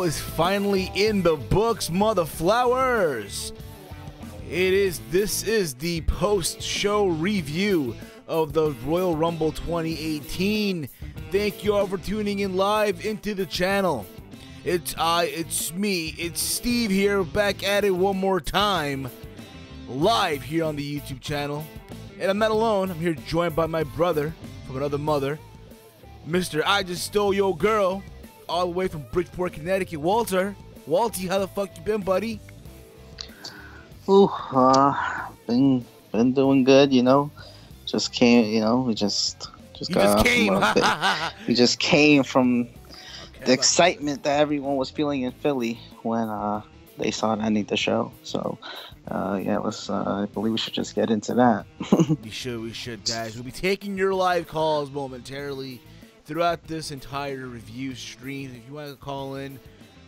is finally in the books, mother flowers. This is the post-show review of the Royal Rumble 2018. Thank you all for tuning in live into the channel. It's me, it's Steve here, back at it one more time, live here on the YouTube channel. And I'm not alone, I'm here joined by my brother from another mother, Mr. I Just Stole Your Girl, all the way from Bridgeport, Connecticut, Walter. Walty, how the fuck you been, buddy? Ooh, been doing good, you know. Just came, you know, we just got came. We just came from the excitement that everyone was feeling in Philly when they saw it ending the show. So, yeah, let's. I believe we should just get into that. we should, guys. We'll be taking your live calls momentarily throughout this entire review stream. If you want to call in,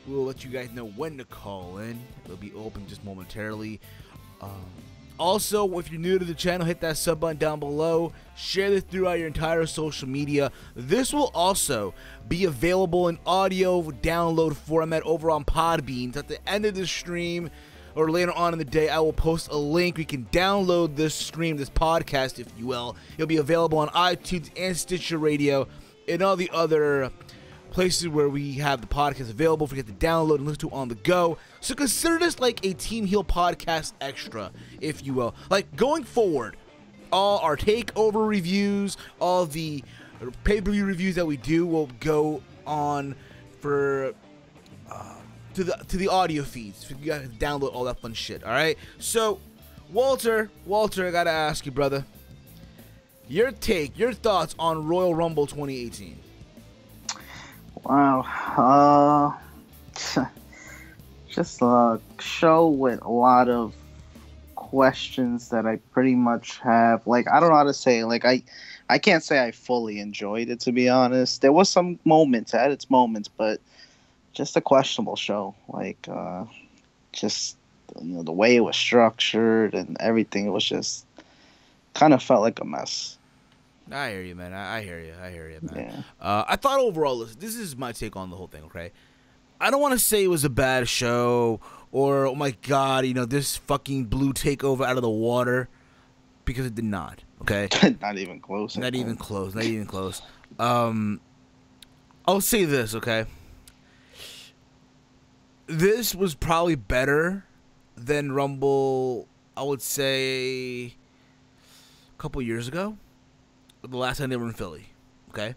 we'll let you guys know when to call in. It'll be open just momentarily. Also, if you're new to the channel, hit that sub button down below. Share this throughout your entire social media. This will also be available in audio download format over on Podbean. At the end of the stream or later on in the day, I will post a link. You can download this stream, this podcast, if you will. It'll be available on iTunes and Stitcher Radio and all the other places where we have the podcast available for you to download and listen to on the go. So consider this like a Team Heel podcast extra, if you will. Like, going forward, all our takeover reviews, all the pay-per-view reviews that we do will go on for to the audio feeds. You guys can download all that fun shit. All right. So, Walter, I gotta ask you, brother, your thoughts on Royal Rumble 2018. Wow, just a show with a lot of questions that I pretty much have. Like, I don't know how to say it. Like, I can't say I fully enjoyed it, to be honest. There was some moments, it had its moments, but just a questionable show. Like, just, you know, the way it was structured and everything, it was just kind of felt like a mess. I hear you, man. I hear you, man. Yeah. I thought overall, this is my take on the whole thing, okay? I don't want to say it was a bad show or, oh my God, you know, this fucking blew TakeOver out of the water, because it did not, okay? Not even close. Not even close. I'll say this, okay? This was probably better than Rumble, I would say, a couple years ago. The last time they were in Philly, okay?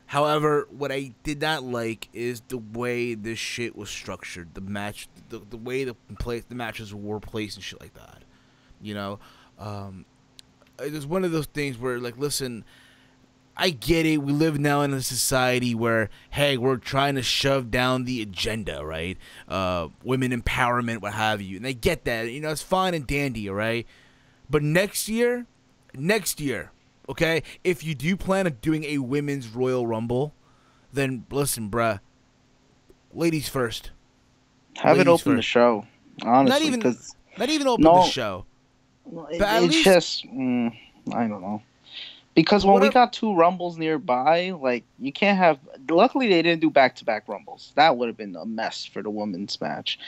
However, what I did not like is the way this shit was structured. The match, the way the matches were placed and shit like that. You know, it was one of those things where, like, listen, I get it. We live now in a society where, hey, we're trying to shove down the agenda, right? Women empowerment, what have you, and I get that. You know, it's fine and dandy, all right? But next year. Okay, if you do plan on doing a women's Royal Rumble, then listen, bruh, ladies first. Have it open the show, honestly. Not even open the show. It's just, I don't know. Because when we got two Rumbles nearby, like, you can't have... Luckily, they didn't do back-to-back Rumbles. That would have been a mess for the women's match.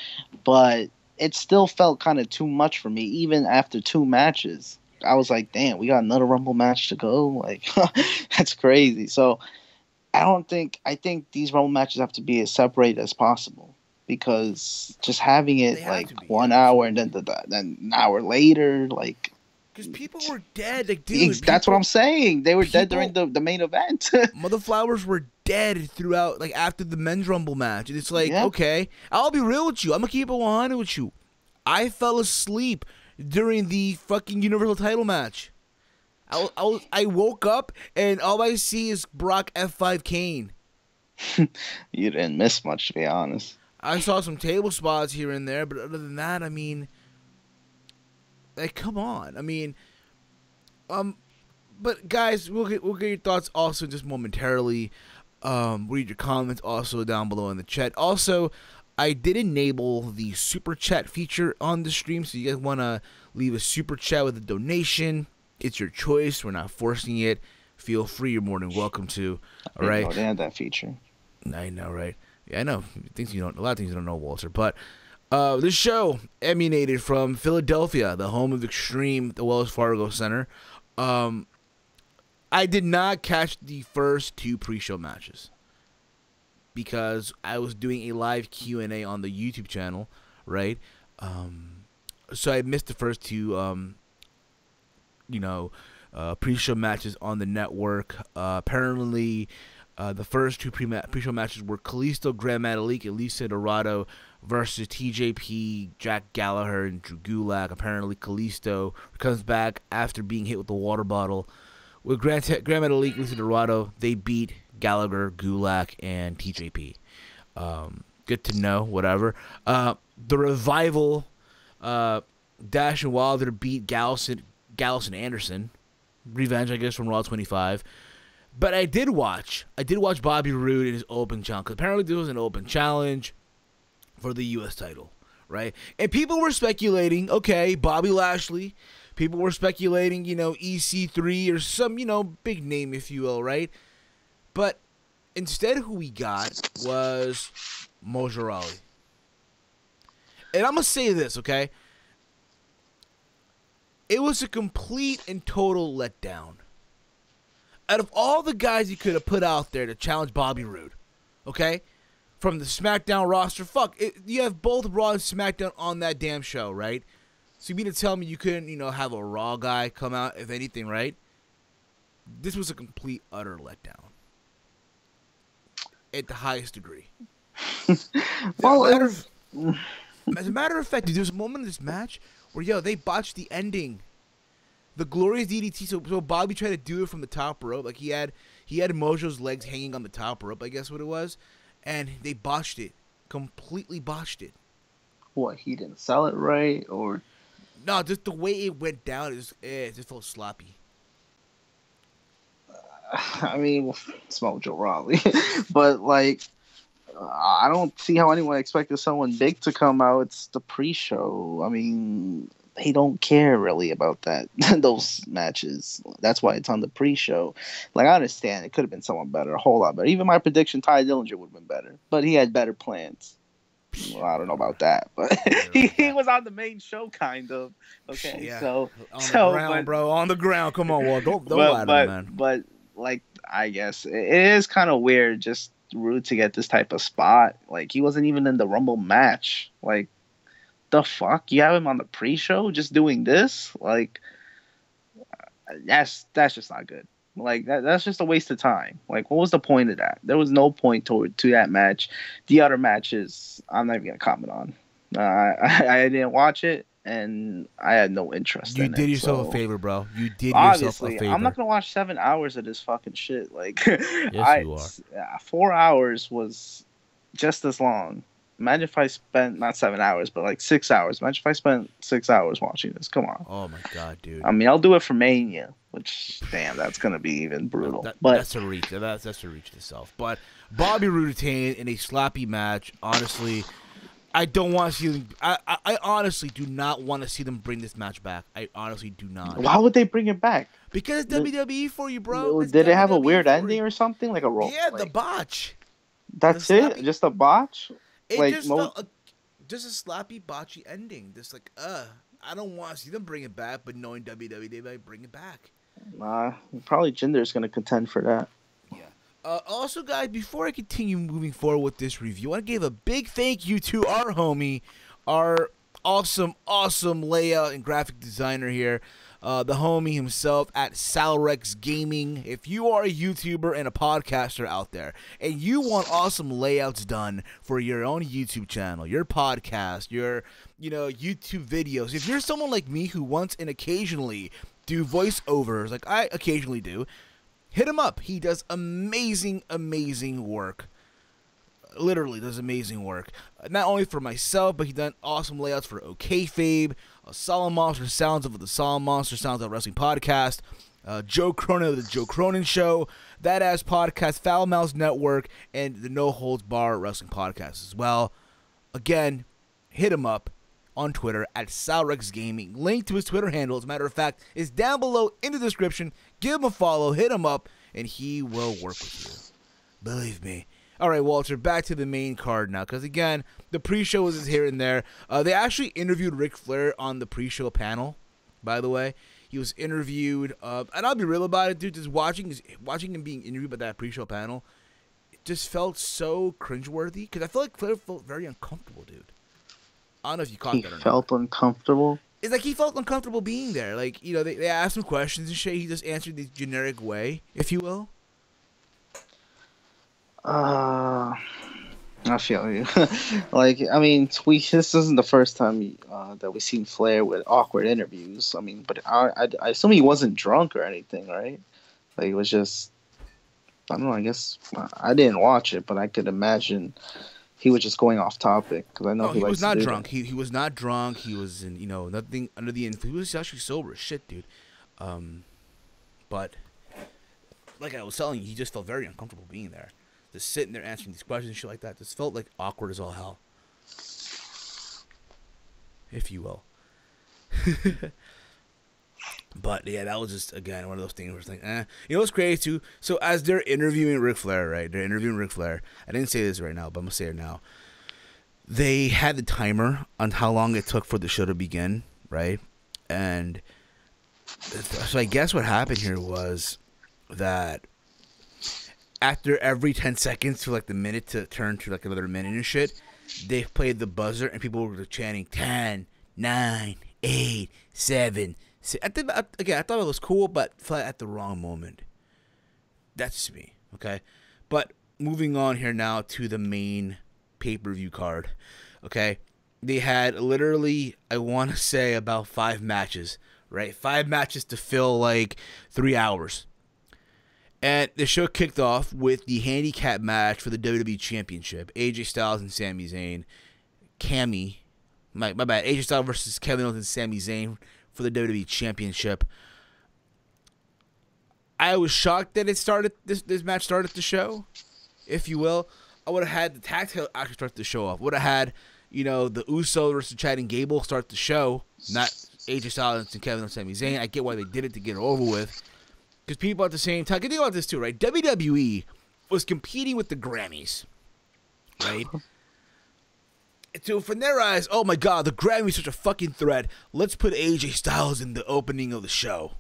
But it still felt kind of too much for me, even after two matches. I was like, damn, we got another Rumble match to go. Like, that's crazy. So I think these Rumble matches have to be as separated as possible, because just having it like 1 hour and then an hour later, like, because people were dead. Like, dude, that's what I'm saying. They were dead during the main event. Mother Flowers were dead throughout, like, after the men's Rumble match. And it's like, okay, I'll be real with you. I'm gonna keep it 100 with you. I fell asleep during the fucking Universal title match. I woke up and all I see is Brock F5 Kane. You didn't miss much, to be honest. I saw some table spots here and there, but other than that, I mean, like, come on. I mean, but guys, we'll get your thoughts also just momentarily. Read your comments also down below in the chat. Also, I did enable the super chat feature on the stream, so you guys want to leave a super chat with a donation, it's your choice. We're not forcing it. Feel free. You're more than welcome to. All right. They had that feature. I know, right? Yeah, I know. A lot of things you don't know, Walter. But this show emanated from Philadelphia, the home of Extreme, the Wells Fargo Center. I did not catch the first 2 pre-show matches because I was doing a live Q&A on the YouTube channel, right? So I missed the first 2, pre-show matches on the network. Apparently, the first 2 pre-show matches were Kalisto, Grand Metalik, and Lisa Dorado versus TJP, Jack Gallagher, and Drew Gulak. Apparently, Kalisto comes back after being hit with the water bottle. With Grand Metalik, Lisa Dorado, they beat Gallagher, Gulak, and TJP. Good to know, whatever. The Revival, Dash and Wilder beat Gallus and Anderson. Revenge, I guess, from Raw 25. But I did watch Bobby Roode in his open challenge. Apparently, there was an open challenge for the U.S. title, right? And people were speculating, okay, Bobby Lashley. People were speculating, EC3 or some, big name, if you will, right? But instead, who we got was Mojo Rawley. And I'm going to say this, okay? It was a complete and total letdown. Out of all the guys you could have put out there to challenge Bobby Roode, okay? From the SmackDown roster, you have both Raw and SmackDown on that damn show, right? So you mean to tell me you couldn't, have a Raw guy come out, if anything, right? This was a complete, utter letdown. At the highest degree. Well, as a matter of fact, dude, there was a moment in this match where, they botched the ending. The glorious DDT, so Bobby tried to do it from the top rope. Like, he had Mojo's legs hanging on the top rope, I guess what it was. And they botched it. Completely botched it. What, he didn't sell it right, or... No, just the way it went down, it just felt sloppy. I mean, it's Mojo Rawley. But, I don't see how anyone expected someone big to come out. It's the pre-show. I mean, they don't care really about that, those matches. That's why it's on the pre-show. I understand it could have been someone better, a whole lot better. Even my prediction, Ty Dillinger would have been better. But he had better plans. Well, I don't know about that, but he was on the main show, kind of. Okay, yeah. so on the ground, bro, on the ground. Come on, Walt, don't lie to me, man. But I guess it is kind of weird, just Roode to get this type of spot. He wasn't even in the Rumble match. The fuck, you have him on the pre-show just doing this? That's just not good. That's just a waste of time. What was the point of that? There was no point to that match. The other matches, I'm not even gonna comment on. I didn't watch it, and I had no interest in it. You did yourself a favor, bro. You did yourself a favor. I'm not gonna watch 7 hours of this fucking shit. Yes, you are. 4 hours was just as long. Imagine if I spent not 7 hours, but 6 hours. Imagine if I spent 6 hours watching this. Come on. Oh my god, dude. I mean, I'll do it for Mania. Which, damn, that's gonna be even brutal. That's a reach. That's a reach itself. But Bobby Roode retained in a sloppy match. Honestly, I don't want to see them. I honestly do not want to see them bring this match back. I honestly do not. Why would they bring it back? Because it's WWE for you, bro. Did it have a weird ending or something, like a roll? Yeah, the botch. That's it. Just a botch. It just a sloppy, botchy ending. Just I don't want to see them bring it back, but knowing WWE, they might bring it back. Probably Jinder's going to contend for that. Yeah. Also, guys, before I continue moving forward with this review, I want to give a big thank you to our homie, our awesome layout and graphic designer here, the homie himself at Salrex Gaming. If you are a YouTuber and a podcaster out there, and you want awesome layouts done for your own YouTube channel, your podcast, your YouTube videos, if you're someone like me who wants and occasionally do voiceovers, like I occasionally do, hit him up. He does amazing work. Literally does amazing work. Not only for myself, but he's done awesome layouts for OKFabe, Solemn Monster Sounds of the Solemn Monster Sounds of Wrestling Podcast, Joe Cronin of the Joe Cronin Show, That Ass Podcast, Foul Mouse Network, and the No Holds Bar Wrestling Podcast as well. Again, hit him up on Twitter at Salrex Gaming. Link to his Twitter handle, as a matter of fact, is down below in the description. Give him a follow, hit him up, and he will work with you. Believe me. All right, Walter, back to the main card now, because again, the pre-show was here and there. They actually interviewed Ric Flair on the pre-show panel, by the way. He was interviewed, and I'll be real about it, dude. Just watching him being interviewed by that pre-show panel, it just felt so cringeworthy, because I feel like Flair felt very uncomfortable, dude. I don't know if you caught that or not. He felt uncomfortable? It's like he felt uncomfortable being there. Like, you know, they asked him questions and shit. He just answered the generic way, if you will. I feel you. Like, I mean, this isn't the first time that we've seen Flair with awkward interviews. I mean, but I assume he wasn't drunk or anything, right? Like, it was just, I don't know, I guess, I didn't watch it, but I could imagine he was just going off topic, because I know he was not drunk. He was not drunk. He was in, you know, nothing under the influence. He was actually sober as shit, dude. But like I was telling you, he just felt very uncomfortable being there. Just sitting there answering these questions and shit like that. Just felt like awkward as all hell, if you will. But yeah, that was just, again, one of those things where it's like, You know what's crazy too? So as they're interviewing Ric Flair, right? They're interviewing Ric Flair. I didn't say this right now, but I'm gonna say it now. They had the timer on how long it took for the show to begin, right? And so I guess what happened here was that after every 10 seconds for like the minute to turn to like another minute and shit, they played the buzzer and people were chanting 10, 9, 8, 7. Again, I thought it was cool, but felt at the wrong moment. That's just me, okay? But moving on here now to the main pay-per-view card, okay? They had literally, I want to say, about 5 matches, right? 5 matches to fill like 3 hours. And the show kicked off with the handicap match for the WWE Championship. AJ Styles and Sami Zayn. My bad. AJ Styles versus Kevin Owens and Sami Zayn for the WWE Championship. I was shocked that this match started the show, if you will. I would have had the tag team actually start the show off. Would have had, you know, the Usos versus Chad and Gable start the show, not AJ Styles and Kevin Owens and Sami Zayn. I get why they did it, to get it over with. Because people at the same time, think about this too, right? WWE was competing with the Grammys, right? So from their eyes, oh my God, the Grammys is such a fucking threat. Let's put AJ Styles in the opening of the show.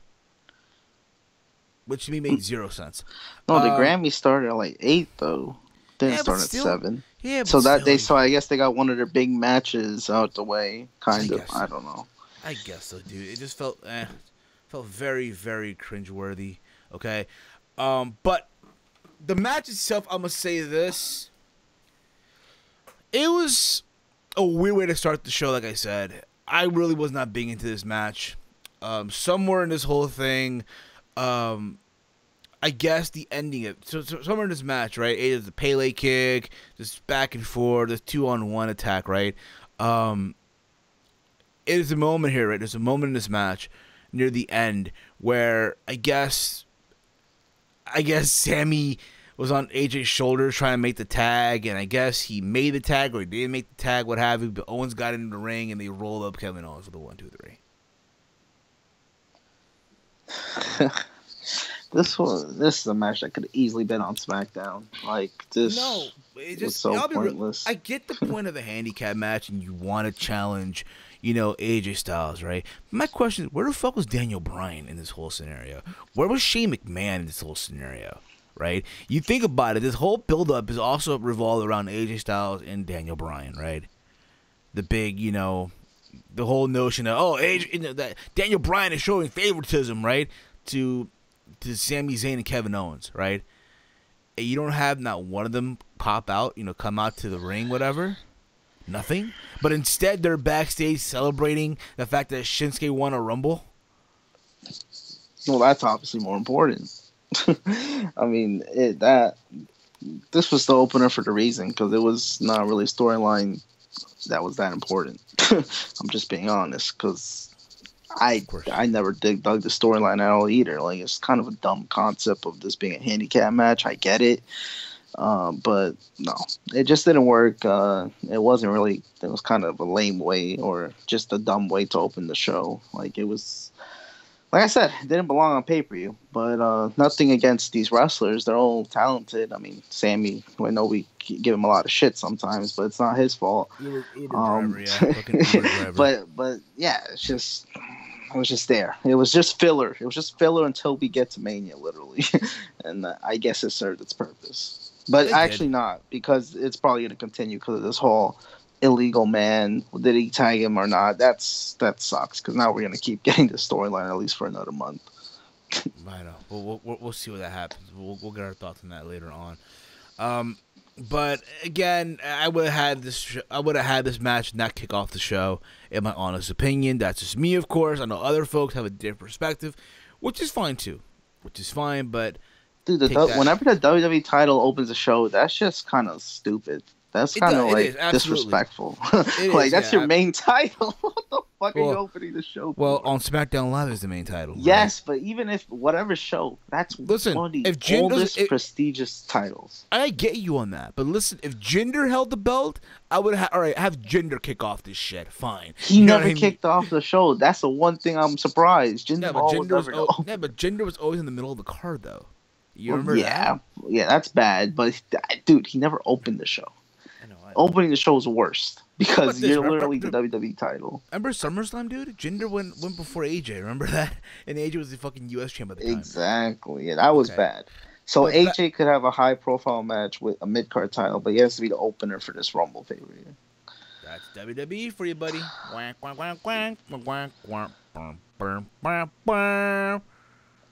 Which to me made 0 sense. No, the Grammys started at like 8 though. Didn't start at 7. Yeah, but so that still, so I guess they got one of their big matches out the way, kind of. I don't know. I guess so, dude. It just felt very, very cringeworthy. Okay, but the match itself, I'm gonna say this. It was a weird way to start the show. Like I said, I really was not big into this match. Somewhere in this whole thing, I guess the ending of so somewhere in this match, right? It is a Pele kick, just back and forth, this 2-on-1 attack, right? It is a moment here, right? There's a moment in this match near the end where I guess Sammy was on AJ's shoulders trying to make the tag, and I guess he made the tag or he didn't make the tag, what have you. But Owens got into the ring and they rolled up Kevin Owens with a 1, 2, 3. This is a match that could have easily been on SmackDown. Like this, no, it just was so pointless. I get the point of the handicap match, and you want to challenge, you know, AJ Styles, right? My question is, where the fuck was Daniel Bryan in this whole scenario? Where was Shane McMahon in this whole scenario? Right? You think about it, this whole build-up is also revolved around AJ Styles and Daniel Bryan, right? The big, you know, the whole notion of, that Daniel Bryan is showing favoritism, right, to Sami Zayn and Kevin Owens, right? And you don't have not one of them pop out, you know, come out to the ring, whatever. Nothing. But instead, they're backstage celebrating the fact that Shinsuke won a Rumble. Well, that's obviously more important. I mean, this was the opener for the reason, because it was not really a storyline that was that important. I'm just being honest, because I never dug the storyline at all either. Like, it's kind of a dumb concept of this being a handicap match. I get it. But no, it just didn't work. It wasn't really, it was kind of a lame way, or just a dumb way to open the show. Like, it was, like I said, it didn't belong on pay-per-view. But nothing against these wrestlers. They're all talented. I mean, Sammy, I know we give him a lot of shit sometimes, but it's not his fault. Uber driver, yeah. Fucking Uber driver. But yeah, it was just there. It was just filler. It was just filler until we get to Mania, literally. And I guess it served its purpose. But actually not, because it's probably going to continue because of this whole illegal man. Did he tag him or not? That sucks, because now we're going to keep getting this storyline at least for another month. I know. We'll see what that happens. We'll get our thoughts on that later on. But again, I would have had this match not kick off the show. In my honest opinion, that's just me, of course. I know other folks have a different perspective, which is fine too. Which is fine, but dude, whenever the WWE title opens a show, that's just kind of stupid. That's kind of like disrespectful. Like that's your main title. What the fuck are you opening the show for? Well, on SmackDown Live is the main title. Yes, right? But even if whatever show, that's one of the oldest prestigious titles. I get you on that, but listen, if Jinder held the belt, I would have Jinder kick off this shit. Fine. He never kicked off the show. That's the one thing I'm surprised. Jinder but Jinder was always in the middle of the card though. You remember that? Yeah, that's bad. But dude, he never opened the show. Opening the show is worst because you're literally the WWE title. Remember SummerSlam, dude? Jinder went before AJ. Remember that? And AJ was the fucking US champ at the time. Exactly. Yeah, that was bad. So AJ could have a high-profile match with a mid-card title, but he has to be the opener for this Rumble pay-per-view. That's WWE for you, buddy. La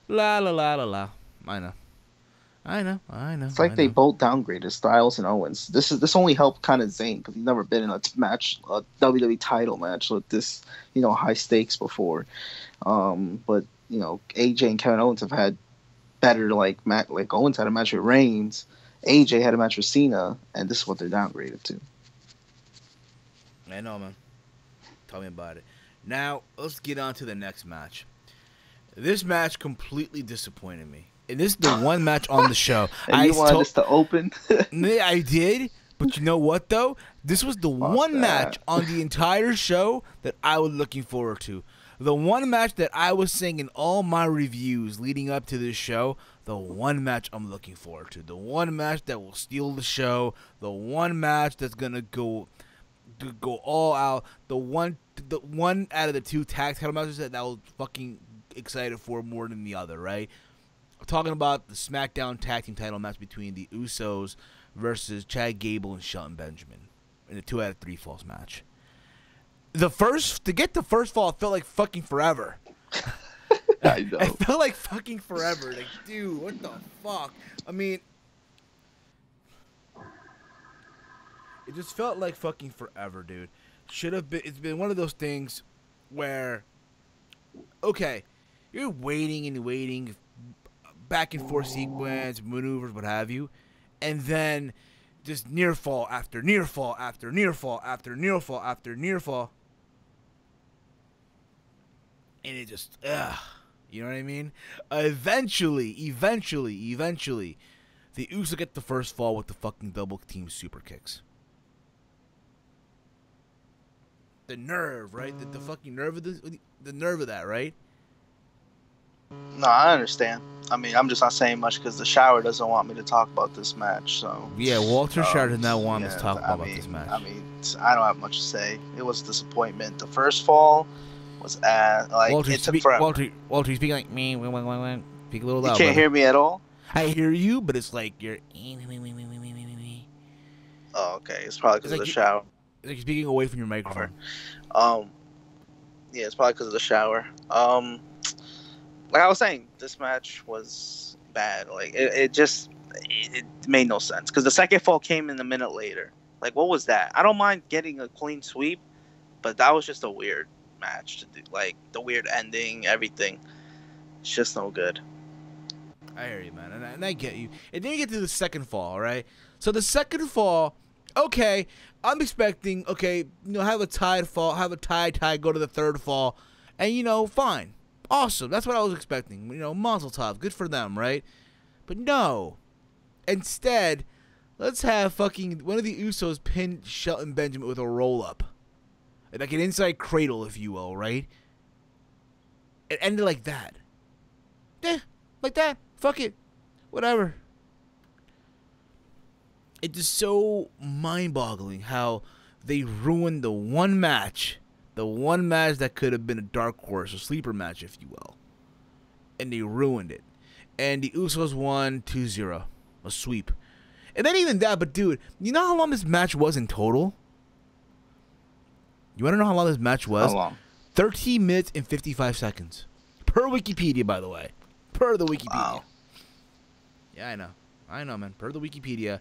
la la la la. I know. It's like they both downgraded Styles and Owens. This only helped kind of Zayn because he's never been in a WWE title match with this, high stakes before. But AJ and Kevin Owens have had better like Owens had a match with Reigns, AJ had a match with Cena, and this is what they're downgraded to. I know, man. Tell me about it. Now let's get on to the next match. This match completely disappointed me. And this is the one match on the show. And you wanted this to open? I did. But you know what, though? This was the one match on the entire show that I was looking forward to. The one match that I was saying in all my reviews leading up to this show, the one match I'm looking forward to. The one match that will steal the show. The one match that's going to go all out. The one out of the two tag title matches that I was fucking excited for more than the other, right? I'm talking about the SmackDown Tag Team title match between the Usos versus Chad Gable and Shelton Benjamin in a 2 out of 3 falls match. To get the first fall, it felt like fucking forever. I know. It felt like fucking forever. Like, dude, what the fuck? I mean, it just felt like fucking forever, dude. Should have been. It's been one of those things where, okay, you're waiting and waiting. Back and forth sequence, maneuvers, what have you, and then just near fall after near fall after near fall after near fall after near fall, and it just, you know what I mean? Eventually, the Usos get the first fall with the fucking double team super kicks. The nerve, right? The fucking nerve of the nerve of that, right? No, I understand. I mean, I'm just not saying much because the shower doesn't want me to talk about this match. So yeah, Walter Shower does not want us to talk about this match. I mean, I don't have much to say. It was a disappointment. The first fall was Walter, it took forever. Walter, you speak like me. Speak a little loud. You can't hear me at all. I hear you, but it's like you're. Oh, okay. It's probably because of the shower. It's like you're speaking away from your microphone. Yeah, it's probably because of the shower. Like I was saying, this match was bad. Like it made no sense because the second fall came in a minute later. Like what was that? I don't mind getting a clean sweep, but that was just a weird match to do. Like the weird ending, everything. It's just no good. I hear you, man, and I get you. And then you get to the second fall, right? So the second fall, okay, I'm expecting, have a tied fall, have a tie, go to the third fall, and fine. Awesome. That's what I was expecting. Mazel tov. Good for them, right? But no. Instead, let's have fucking one of the Usos pin Shelton Benjamin with a roll-up. Like an inside cradle, if you will, right? It ended like that. Yeah, like that. Fuck it. Whatever. It's just so mind-boggling how they ruined the one match that could have been a dark horse, a sleeper match, if you will. And they ruined it. And the Usos won 2-0. A sweep. And then even that, but dude, you know how long this match was in total? You want to know how long this match was? How long? 13 minutes and 55 seconds. Per Wikipedia, by the way. Per the Wikipedia. Wow. Yeah, I know. I know, man. Per the Wikipedia,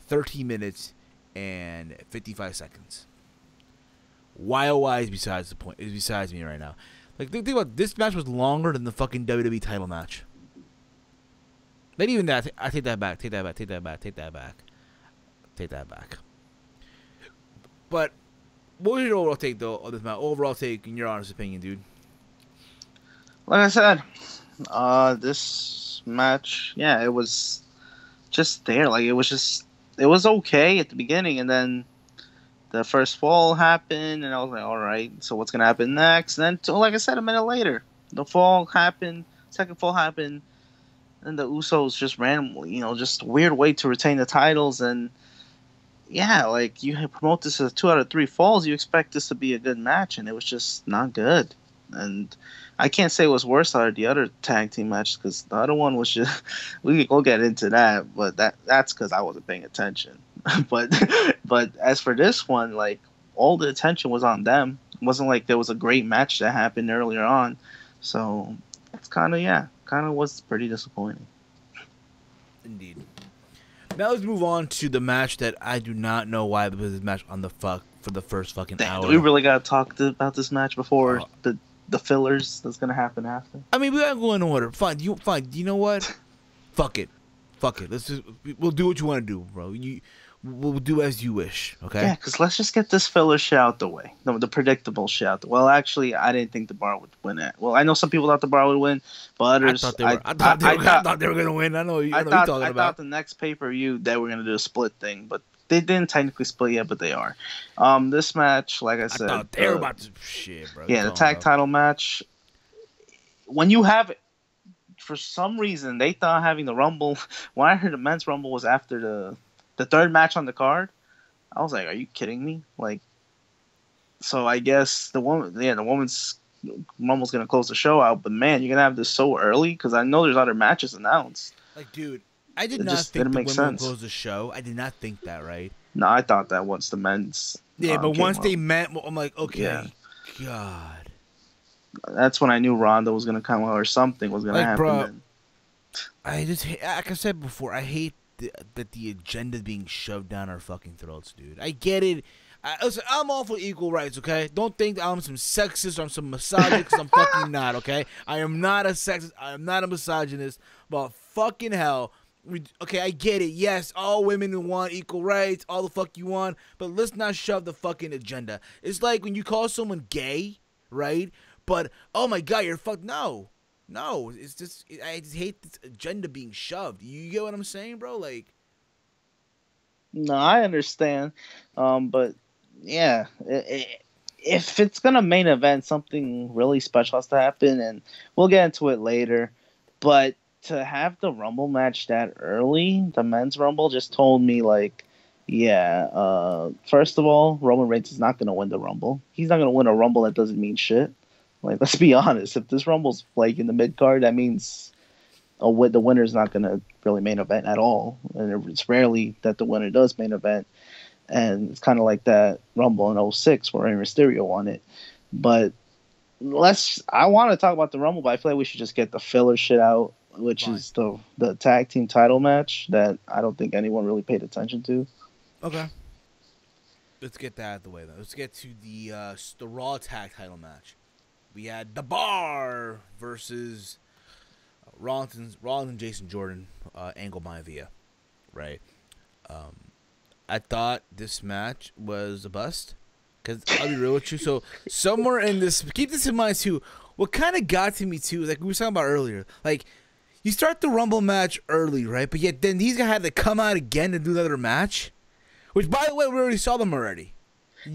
13 minutes and 55 seconds. Why is besides the point. Is besides me right now. Like, think about it. This match was longer than the fucking WWE title match. Not even that. I take that back. Take that back. Take that back. Take that back. Take that back. But what was your overall take, though, of this match? Overall take, in your honest opinion, dude? Like I said, this match, yeah, it was just there. Like, it was okay at the beginning, and then the first fall happened, and I was like, all right, so what's going to happen next? And then, like I said, a minute later, the fall happened, second fall happened, and the Usos just randomly, just a weird way to retain the titles. And yeah, like, you promote this as 2 out of 3 falls, you expect this to be a good match, and it was just not good. And I can't say it was worse out of the other tag team match, because the other one was just, we'll get into that, but that's because I wasn't paying attention. but as for this one, like, all the attention was on them. It wasn't like there was a great match that happened earlier on. So it's kind of was pretty disappointing. Indeed. Now let's move on to the match that I do not know why there was this match on for the first fucking hour. We really got to talk about this match before the fillers that's going to happen after. I mean, we got to go in order. Fine. You know what? Fuck it. We'll do what you want to do, bro. We'll do as you wish, okay? Yeah, because let's just get this filler shit out the way. The predictable shit out the way. Well, actually, I didn't think the Bar would win it. Well, I know some people thought the Bar would win, but others... I thought they were going to win. I thought the next pay-per-view they were going to do a split thing, but they didn't technically split yet, but they are. This match, like I said... I thought they were about to... Shit, bro. Yeah, the tag title match. When you have it, for some reason, they thought having the Rumble... When I heard the men's Rumble was after the third match on the card, I was like, are you kidding me? Like, so I guess the women's Rumble's going to close the show out, but man, you're going to have this so early? Because I know there's other matches announced. Like, dude, I did not think the women would close the show. I did not think that, right? No, I thought that once the men's... Yeah, but once they met, I'm like, okay, yeah. God. That's when I knew Ronda was going to come out or something was going to happen. Bro, I just, like I said before, I hate that the agenda is being shoved down our fucking throats, dude. I get it. Listen, I'm all for equal rights, okay? Don't think that I'm some sexist or I'm some misogynist, because I'm fucking not, okay? I am not a sexist. I am not a misogynist. But fucking hell. Okay, I get it. Yes, all women want equal rights, all the fuck you want, but let's not shove the fucking agenda. It's like when you call someone gay, right? But, oh my God, you're fucked. No, it's just, I just hate this agenda being shoved. You get what I'm saying, bro? Like, no, I understand. But yeah, if it's gonna main event, something really special has to happen, and we'll get into it later. But to have the Rumble match that early, the men's Rumble, just told me like, yeah, first of all, Roman Reigns is not gonna win the Rumble. He's not gonna win a Rumble that doesn't mean shit. Like, let's be honest. If this Rumble's like in the mid card, that means the winner's not going to really main event at all. And it's rarely that the winner does main event. And it's kind of like that Rumble in 06 where Rey Mysterio won it. But I want to talk about the Rumble, but I feel like we should just get the filler shit out, which is the tag team title match that I don't think anyone really paid attention to. Okay. Let's get that out of the way, though. Let's get to the Raw tag title match. We had The Bar versus Rollins and Jason Jordan, Angle Maivia, right? I thought this match was a bust, because I'll be real with you. So somewhere in this, keep this in mind too, what kind of got to me too, like we were talking about earlier, like you start the Rumble match early, right? But yet then these guys had to come out again to do another match, which by the way, we already saw them already.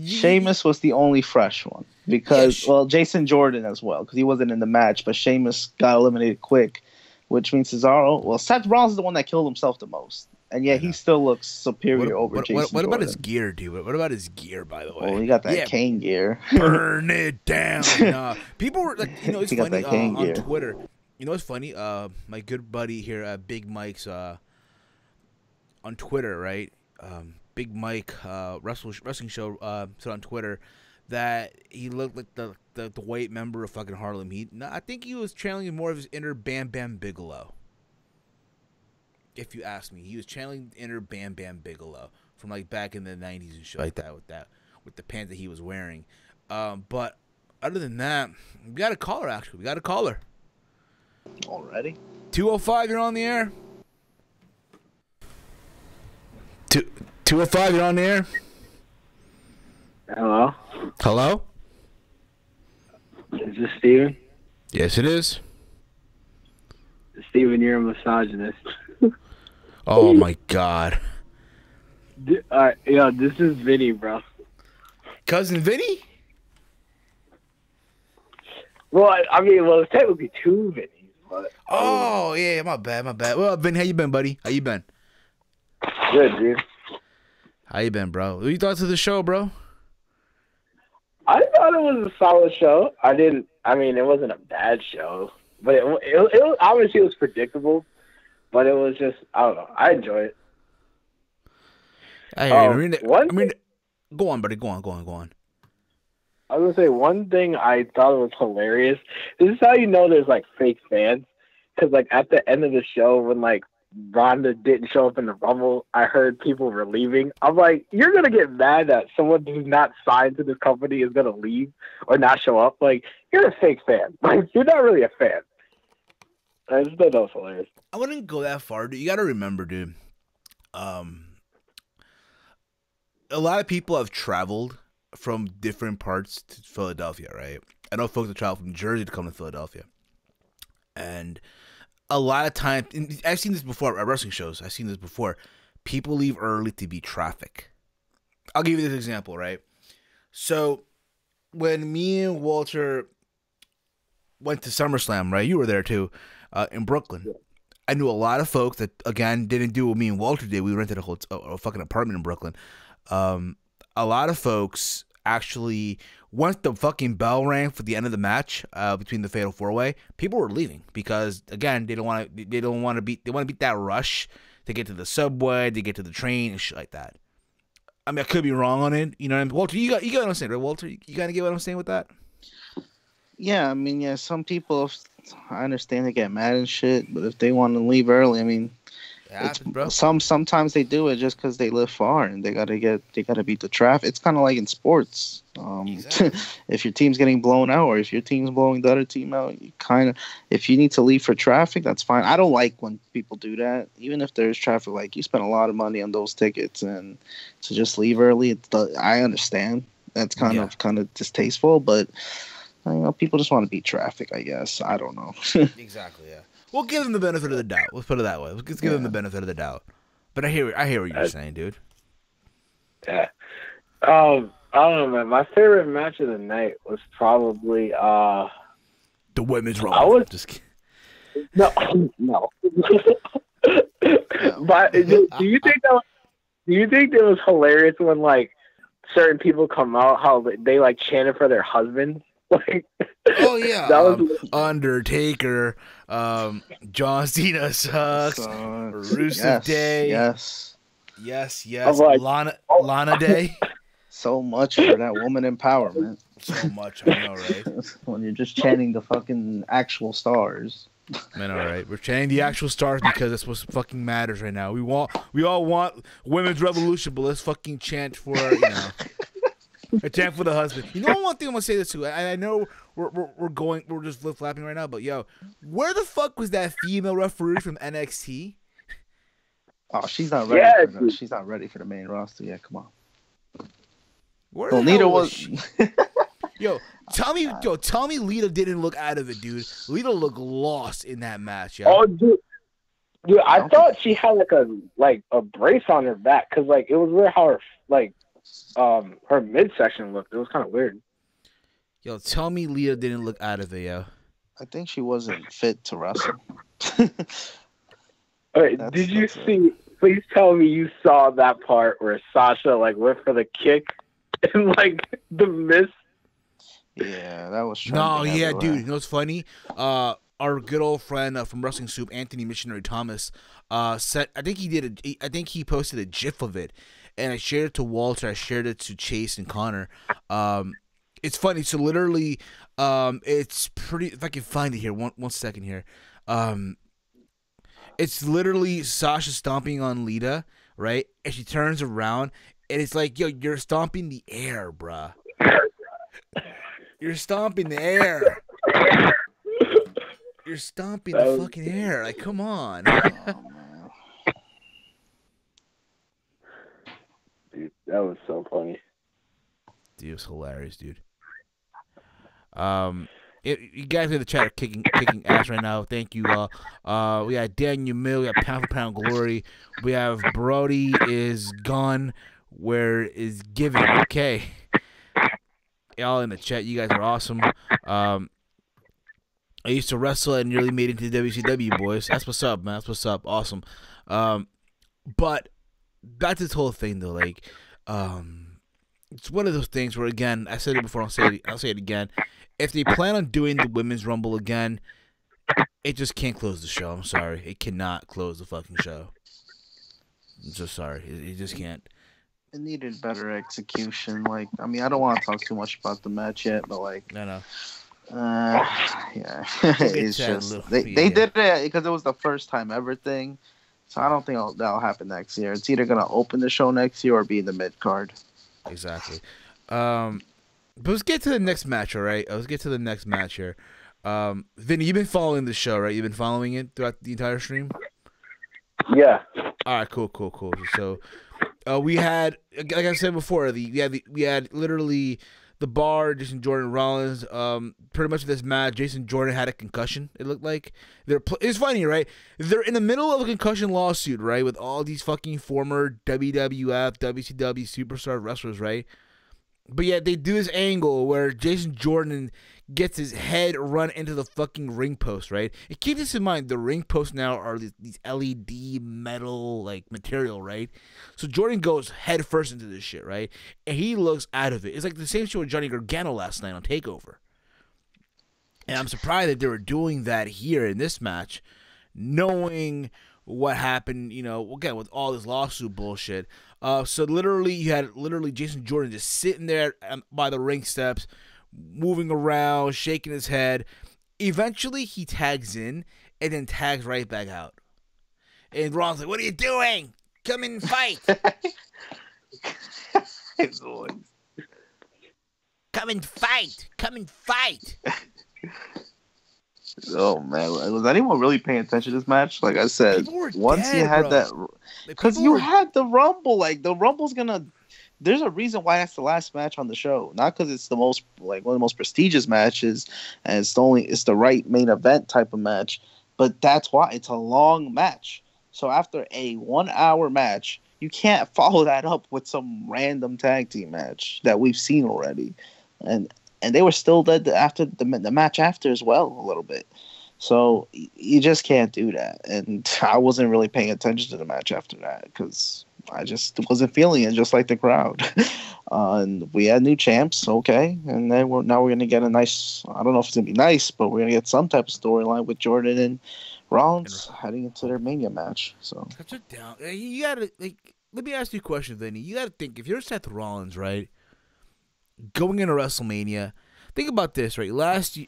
Sheamus was the only fresh one because, well, Jason Jordan as well because he wasn't in the match, but Sheamus got eliminated quick, which means Cesaro. Well, Seth Rollins is the one that killed himself the most, and yet he still looks superior over Jason Jordan. What about his gear, dude? What about his gear, by the way? Well, he got that Kane gear. Burn it down. People were like, it's funny on gear. Twitter. You know what's funny? My good buddy here, Big Mike's on Twitter, right? Big Mike wrestling show said on Twitter that he looked like the white member of fucking Harlem Heat. No, I think he was channeling more of his inner Bam Bam Bigelow. If you ask me, he was channeling inner Bam Bam Bigelow from like back in the 90s and shit like that with the pants that he was wearing. But other than that, we got a caller. Actually, we got a caller. Already? 205, you're on the air. 205, you're on the air. Hello? Hello? Is this Steven? Yes, it is. Steven, you're a misogynist. Oh, my God. This is Vinny, bro. Cousin Vinny? Well, it's technically two Vinnies. But, oh, yeah, my bad. Well, Vin, how you been, buddy? How you been? Good, dude. How you been, bro? What you thoughts of the show, bro? I thought it was a solid show. It wasn't a bad show. But it obviously it was predictable. But it was just, I don't know. I enjoy it. Go on, buddy. Go on. I was going to say, one thing I thought was hilarious. This is how you know there's, like, fake fans. Because, like, at the end of the show, when, like, Ronda didn't show up in the Rumble, I heard people were leaving. I'm like, you're going to get mad that someone who's not signed to this company is going to leave or not show up? Like, you're a fake fan. Like, you're not really a fan. I just thought that was hilarious. I wouldn't go that far, dude. You got to remember, dude. A lot of people have traveled from different parts to Philadelphia, right? I know folks have traveled from Jersey to come to Philadelphia. And a lot of times, I've seen this before at wrestling shows. I've seen this before. People leave early to beat traffic. I'll give you this example, right? So when me and Walter went to SummerSlam, right? You were there too, in Brooklyn. Yeah. I knew a lot of folks that, again, didn't do what me and Walter did. We rented a fucking apartment in Brooklyn. A lot of folks actually, once the fucking bell rang for the end of the match between the Fatal 4-Way, people were leaving because, again, they want to beat that rush to get to the subway, to get to the train and shit like that. I mean, I could be wrong on it, you know what I mean? Walter, you got what I'm saying, right? Walter, you kind of get what I'm saying with that? Yeah, I mean, yeah, some people, I understand they get mad and shit, but if they want to leave early, I mean, sometimes they do it just because they live far and they gotta beat the traffic. It's kind of like in sports. Exactly. If your team's getting blown out or if your team's blowing the other team out, if you need to leave for traffic, that's fine. I don't like when people do that, even if there's traffic. Like, you spend a lot of money on those tickets and to just leave early, I understand that's kind of distasteful, but people just want to beat traffic, I guess. I don't know. Exactly. Yeah. We'll give them the benefit of the doubt. Let's put it that way. Let's give them the benefit of the doubt. But I hear what you're saying, dude. Yeah. I don't know, man. My favorite match of the night was probably the women's Rumble. Just kidding. No. But do you think it was hilarious when, like, certain people come out how they like chanted for their husbands? Like, oh yeah, that was Undertaker, John Cena sucks, Rusev Day, yes, like, Lana Day. So much for that woman empowerment. So much, I know, right? When you're just chanting the fucking actual stars. I know, right? We're chanting the actual stars because that's what fucking matters right now. We all want women's revolution, but let's fucking chant for a chant for the husband. You know, one thing I'm gonna say this too. I know we're just flip flapping right now, but yo, where the fuck was that female referee from NXT? Oh, she's not ready. She's not ready for the main roster yet. Come on. Where the hell was she? Yo, tell me Lita didn't look out of it, dude. Lita looked lost in that match, yo. Oh, dude, I thought she had like a brace on her back because like it was weird how her like her midsection looked. It was kind of weird. Yo, tell me Lita didn't look out of it, yo. I think she wasn't fit to wrestle. Okay, did you see? Please tell me you saw that part where Sasha like went for the kick and like the miss. Yeah, that was. No, yeah, dude. You know what's funny? Our good old friend from Wrestling Soup, Anthony Missionary Thomas, said I think he posted a GIF of it, and I shared it to Walter. I shared it to Chase and Connor. It's funny. So literally, it's pretty. If I can find it here, one second here. It's literally Sasha stomping on Lita, right? And she turns around, and it's like, yo, you're stomping the air, bruh. You're stomping the air. You're stomping the fucking air. Like, come on. Dude, that was so funny. Dude, it was hilarious, dude. You guys in the chat are kicking ass right now. Thank you. We got Daniel Mill. We got Pound for Pound Glory. We have Brody is gone. Where is giving? Okay. Y'all in the chat. You guys are awesome. I used to wrestle and nearly made it into WCW, boys. That's what's up, man. That's what's up. Awesome. But back to this whole thing, though. Like, it's one of those things where, again, I said it before. I'll say it again. If they plan on doing the Women's Rumble again, it just can't close the show. I'm sorry. It cannot close the fucking show. I'm so sorry. It just can't. It needed better execution. Like, I mean, I don't want to talk too much about the match yet, but like, no. Yeah, it's just they did it because it was the first time ever thing. So I don't think that'll happen next year. It's either gonna open the show next year or be in the mid card. Exactly. But let's get to the next match, all right? Let's get to the next match here. Vinny, you've been following the show, right? You've been following it throughout the entire stream? Yeah. All right, cool. So, we had, like I said before, we had literally the Bar, Jason Jordan, Rollins. Pretty much this match, Jason Jordan had a concussion. It looked like it's funny, right? They're in the middle of a concussion lawsuit, right, with all these fucking former WWF, WCW superstar wrestlers, right? But yet they do this angle where Jason Jordan gets his head run into the fucking ring post, right? And keep this in mind, the ring posts now are these LED metal like material, right? So Jordan goes head first into this shit, right? And he looks out of it. It's like the same shit with Johnny Gargano last night on TakeOver. And I'm surprised that they were doing that here in this match, knowing what happened, you know, again, with all this lawsuit bullshit. So literally, you had Jason Jordan just sitting there by the ring steps, moving around, shaking his head. Eventually, he tags in and then tags right back out. And Ron's like, "What are you doing? Come and fight! Come and fight! Come and fight!" Oh man, was anyone really paying attention to this match? Like I said, once you had that, because you had the Rumble. Like the Rumble's gonna. There's a reason why that's the last match on the show. Not because it's the most one of the most prestigious matches, and it's the right main event type of match. But that's why it's a long match. So after a 1 hour match, you can't follow that up with some random tag team match that we've seen already, and they were still dead after the match after as well a little bit. So you just can't do that. And I wasn't really paying attention to the match after that because I just wasn't feeling it, just like the crowd. And we had new champs, okay. And then we're going to get a nice, I don't know if it's going to be nice, but we're going to get some type of storyline with Jordan and Rollins heading into their Mania match. So that's it down. You got to, let me ask you a question, Vinny. You got to think, if you're Seth Rollins, right? Going into WrestleMania, think about this, right? Last year,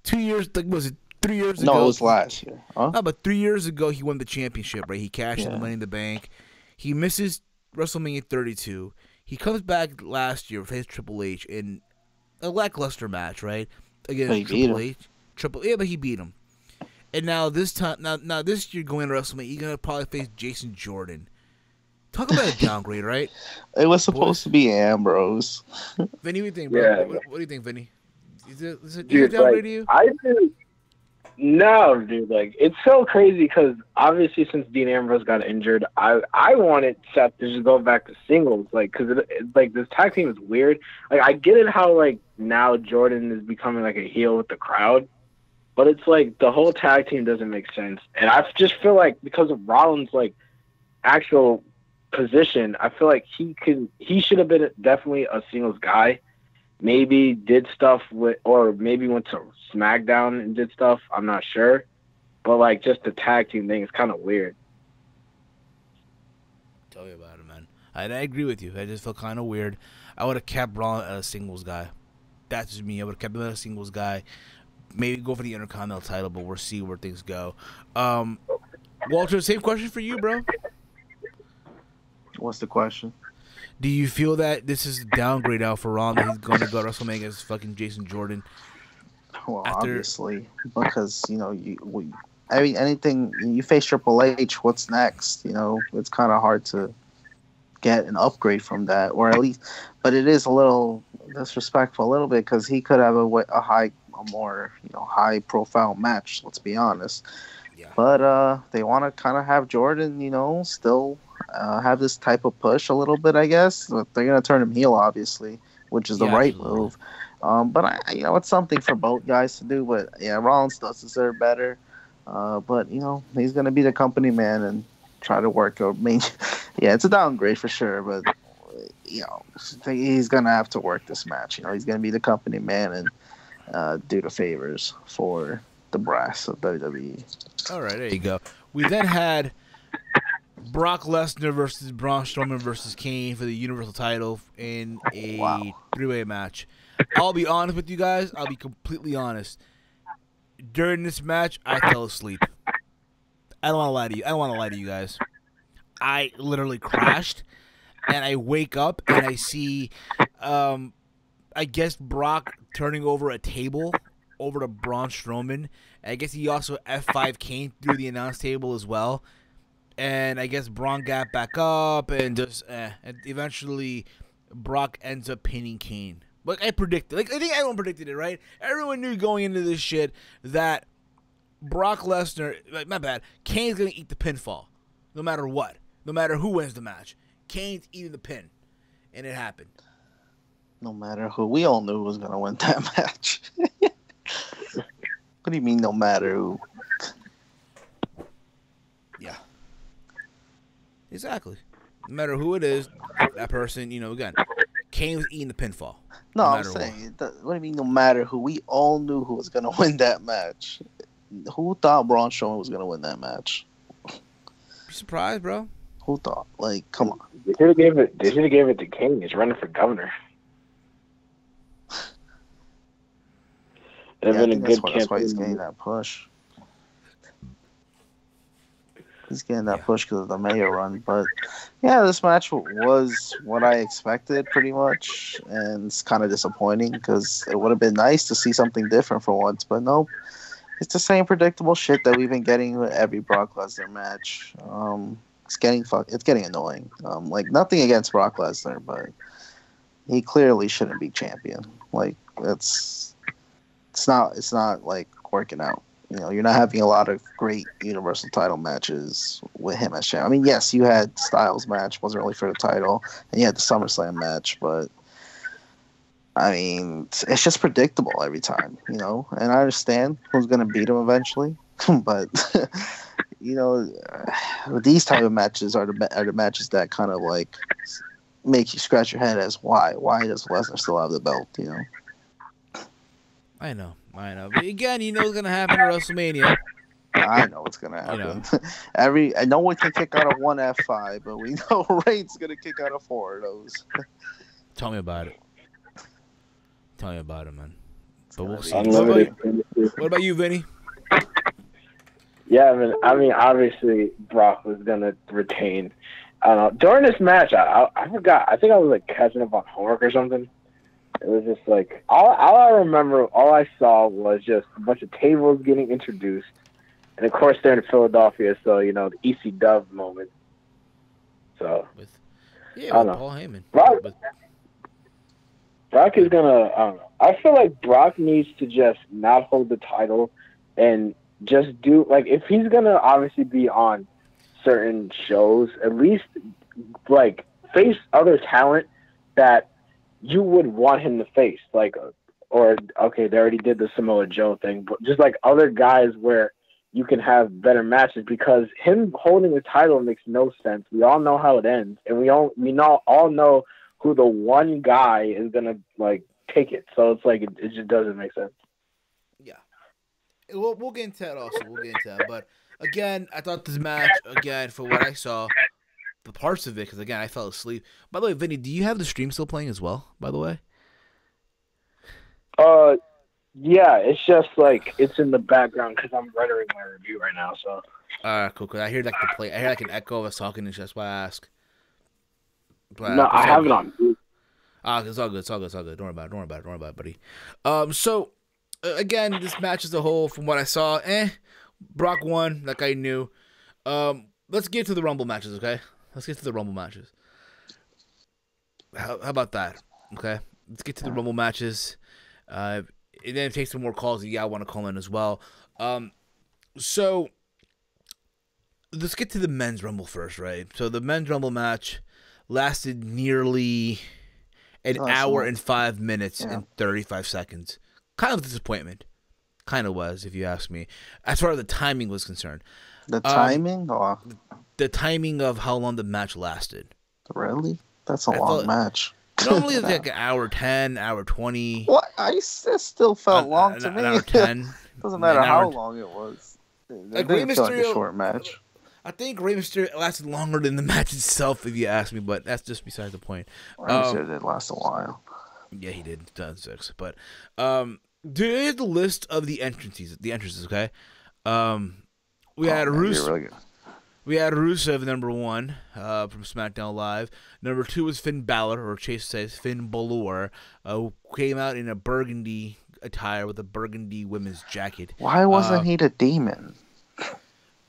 2 years, was it 3 years ago? No, it was last year. Huh? No, but 3 years ago, he won the championship, right? He cashed in the Money in the Bank. He misses WrestleMania 32. He comes back last year, faced Triple H in a lackluster match, right? Against Triple H. But he beat him. And now this time, now this year going to WrestleMania, he's gonna probably face Jason Jordan. Talk about a downgrade, right? It was supposed to be Ambrose. Vinny, what do you think, bro? Yeah. What do you think, Vinny? Is it Dude, a downgrade to you? I think No, dude, like it's so crazy because obviously since Dean Ambrose got injured, I wanted Seth to just go back to singles, like because like this tag team is weird. Like I get it how like now Jordan is becoming like a heel with the crowd, but it's like the whole tag team doesn't make sense, and I just feel like because of Rollins' like actual position, I feel like he should have been definitely a singles guy. Maybe did stuff with, or maybe went to SmackDown and did stuff. I'm not sure, but like just the tag team thing is kind of weird. Tell me about it, man. I agree with you. I just felt kind of weird. I would have kept Braun as a singles guy. That's just me. I would have kept him as a singles guy. Maybe go for the Intercontinental title, but we'll see where things go. Walter, same question for you, bro. What's the question? Do you feel that this is a downgrade out for Ronda? He's going to go to WrestleMania against fucking Jason Jordan. Well, obviously, because anything you face Triple H, what's next? You know, it's kind of hard to get an upgrade from that, or at least. But it is a little disrespectful, a little bit, because he could have a more high profile match. Let's be honest. Yeah. But they want to kind of have Jordan, still. Have this type of push a little bit, I guess. They're going to turn him heel, obviously, which is the right move. But it's something for both guys to do. But yeah, Rollins does deserve better. But he's going to be the company man and try to work out. Yeah, it's a downgrade for sure. But he's going to have to work this match. He's going to be the company man and do the favors for the brass of WWE. All right, there you go. We then had Brock Lesnar versus Braun Strowman versus Kane for the Universal title in a three-way match. I'll be honest with you guys. I'll be completely honest. During this match, I fell asleep. I don't want to lie to you. I don't want to lie to you guys. I literally crashed, and I wake up, and I see, I guess, Brock turning over a table over to Braun Strowman. I guess he also F5 Kane through the announce table as well. And I guess Braun got back up and just and eventually Brock ends up pinning Kane. Like I predicted. Like I think everyone predicted it, right? Everyone knew going into this shit that Brock Lesnar, like my bad, Kane's gonna eat the pinfall. No matter what. No matter who wins the match. Kane's eating the pin. And it happened. No matter who. We all knew who was gonna win that match. What do you mean no matter who? Yeah. Exactly. No matter who it is, that person, again, Kane was eating the pinfall. No I'm saying, what do you mean no matter who? We all knew who was going to win that match. Who thought Braun Strowman was going to win that match? You surprised, bro? Who thought? Like, come on. They should have gave it to Kane. He's running for governor. That's why he's getting that push. He's getting that push because of the Mayo run. But, yeah, this match was what I expected pretty much. And it's kind of disappointing because it would have been nice to see something different for once. But, nope. It's the same predictable shit that we've been getting with every Brock Lesnar match. It's getting annoying. Like, nothing against Brock Lesnar, but he clearly shouldn't be champion. Like, it's not like working out. You're not having a lot of great Universal title matches with him as champion. I mean, yes, you had Styles match, wasn't really for the title, and you had the SummerSlam match, but I mean, it's just predictable every time, And I understand who's going to beat him eventually, but these type of matches are the matches that kind of like make you scratch your head as why does Lesnar still have the belt? I know. But again, what's going to happen at WrestleMania. I know what's going to happen. No one can kick out of one F5, but we know Reigns going to kick out of 4 of those. Tell me about it. Man. But we'll see. What about you, Vinny? Yeah, I mean, obviously, Brock was going to retain. I don't know. During this match, I forgot. I think I was, like, catching up on homework or something. It was just like all I saw was just a bunch of tables getting introduced, and of course they're in Philadelphia, so the EC Dub moment. So with Paul Heyman. Brock is gonna. I don't know. I feel like Brock needs to just not hold the title and just do like if he's gonna obviously be on certain shows, at least like face other talent that you would want him to face, like, or okay, they already did the Samoa Joe thing, but just like other guys where you can have better matches, because him holding the title makes no sense. We all know how it ends, and we all know who the one guy is gonna like take it. So it's like it just doesn't make sense. Yeah, we'll get into that also. We'll get into that, but again, I thought this match, again, for what I saw, the parts of it, because again, I fell asleep. By the way, Vinny, do you have the stream still playing as well? By the way. Yeah, it's just like it's in the background because I'm rendering my review right now. So. Cool. Cause I hear like the play. I hear like an echo of us talking, and that's why I ask. But, no, I have it on. It's all good. It's all good. It's all good. Don't worry about it, buddy. So again, this match as a whole, from what I saw, Brock won, like I knew. Let's get to the Rumble matches, okay? Let's get to the Rumble matches. How about that? Okay, let's get to the Rumble matches. And then take some more calls that I want to call in as well. So let's get to the men's Rumble first, right? So the men's Rumble match lasted nearly an hour and 5 minutes and 35 seconds. Kind of a disappointment. Kind of was, if you ask me. As far as the timing was concerned. The timing? Or? The timing of how long the match lasted. Really? That's a long match. Normally it's like an hour 10, hour 20. What? It still felt long to me. An hour 10. Doesn't matter how long it was. It didn't feel like a short match. I think Rey Mysterio lasted longer than the match itself, if you ask me, but that's just besides the point. Rey Mysterio did last a while. Yeah, he did. 2006. But here's the list of the entrances, okay? We had Rusev. Really we had Rusev, number 1, from SmackDown Live. Number 2 was Finn Balor, or Chase says Finn Balor, who came out in a burgundy attire with a burgundy women's jacket. Why wasn't he the demon?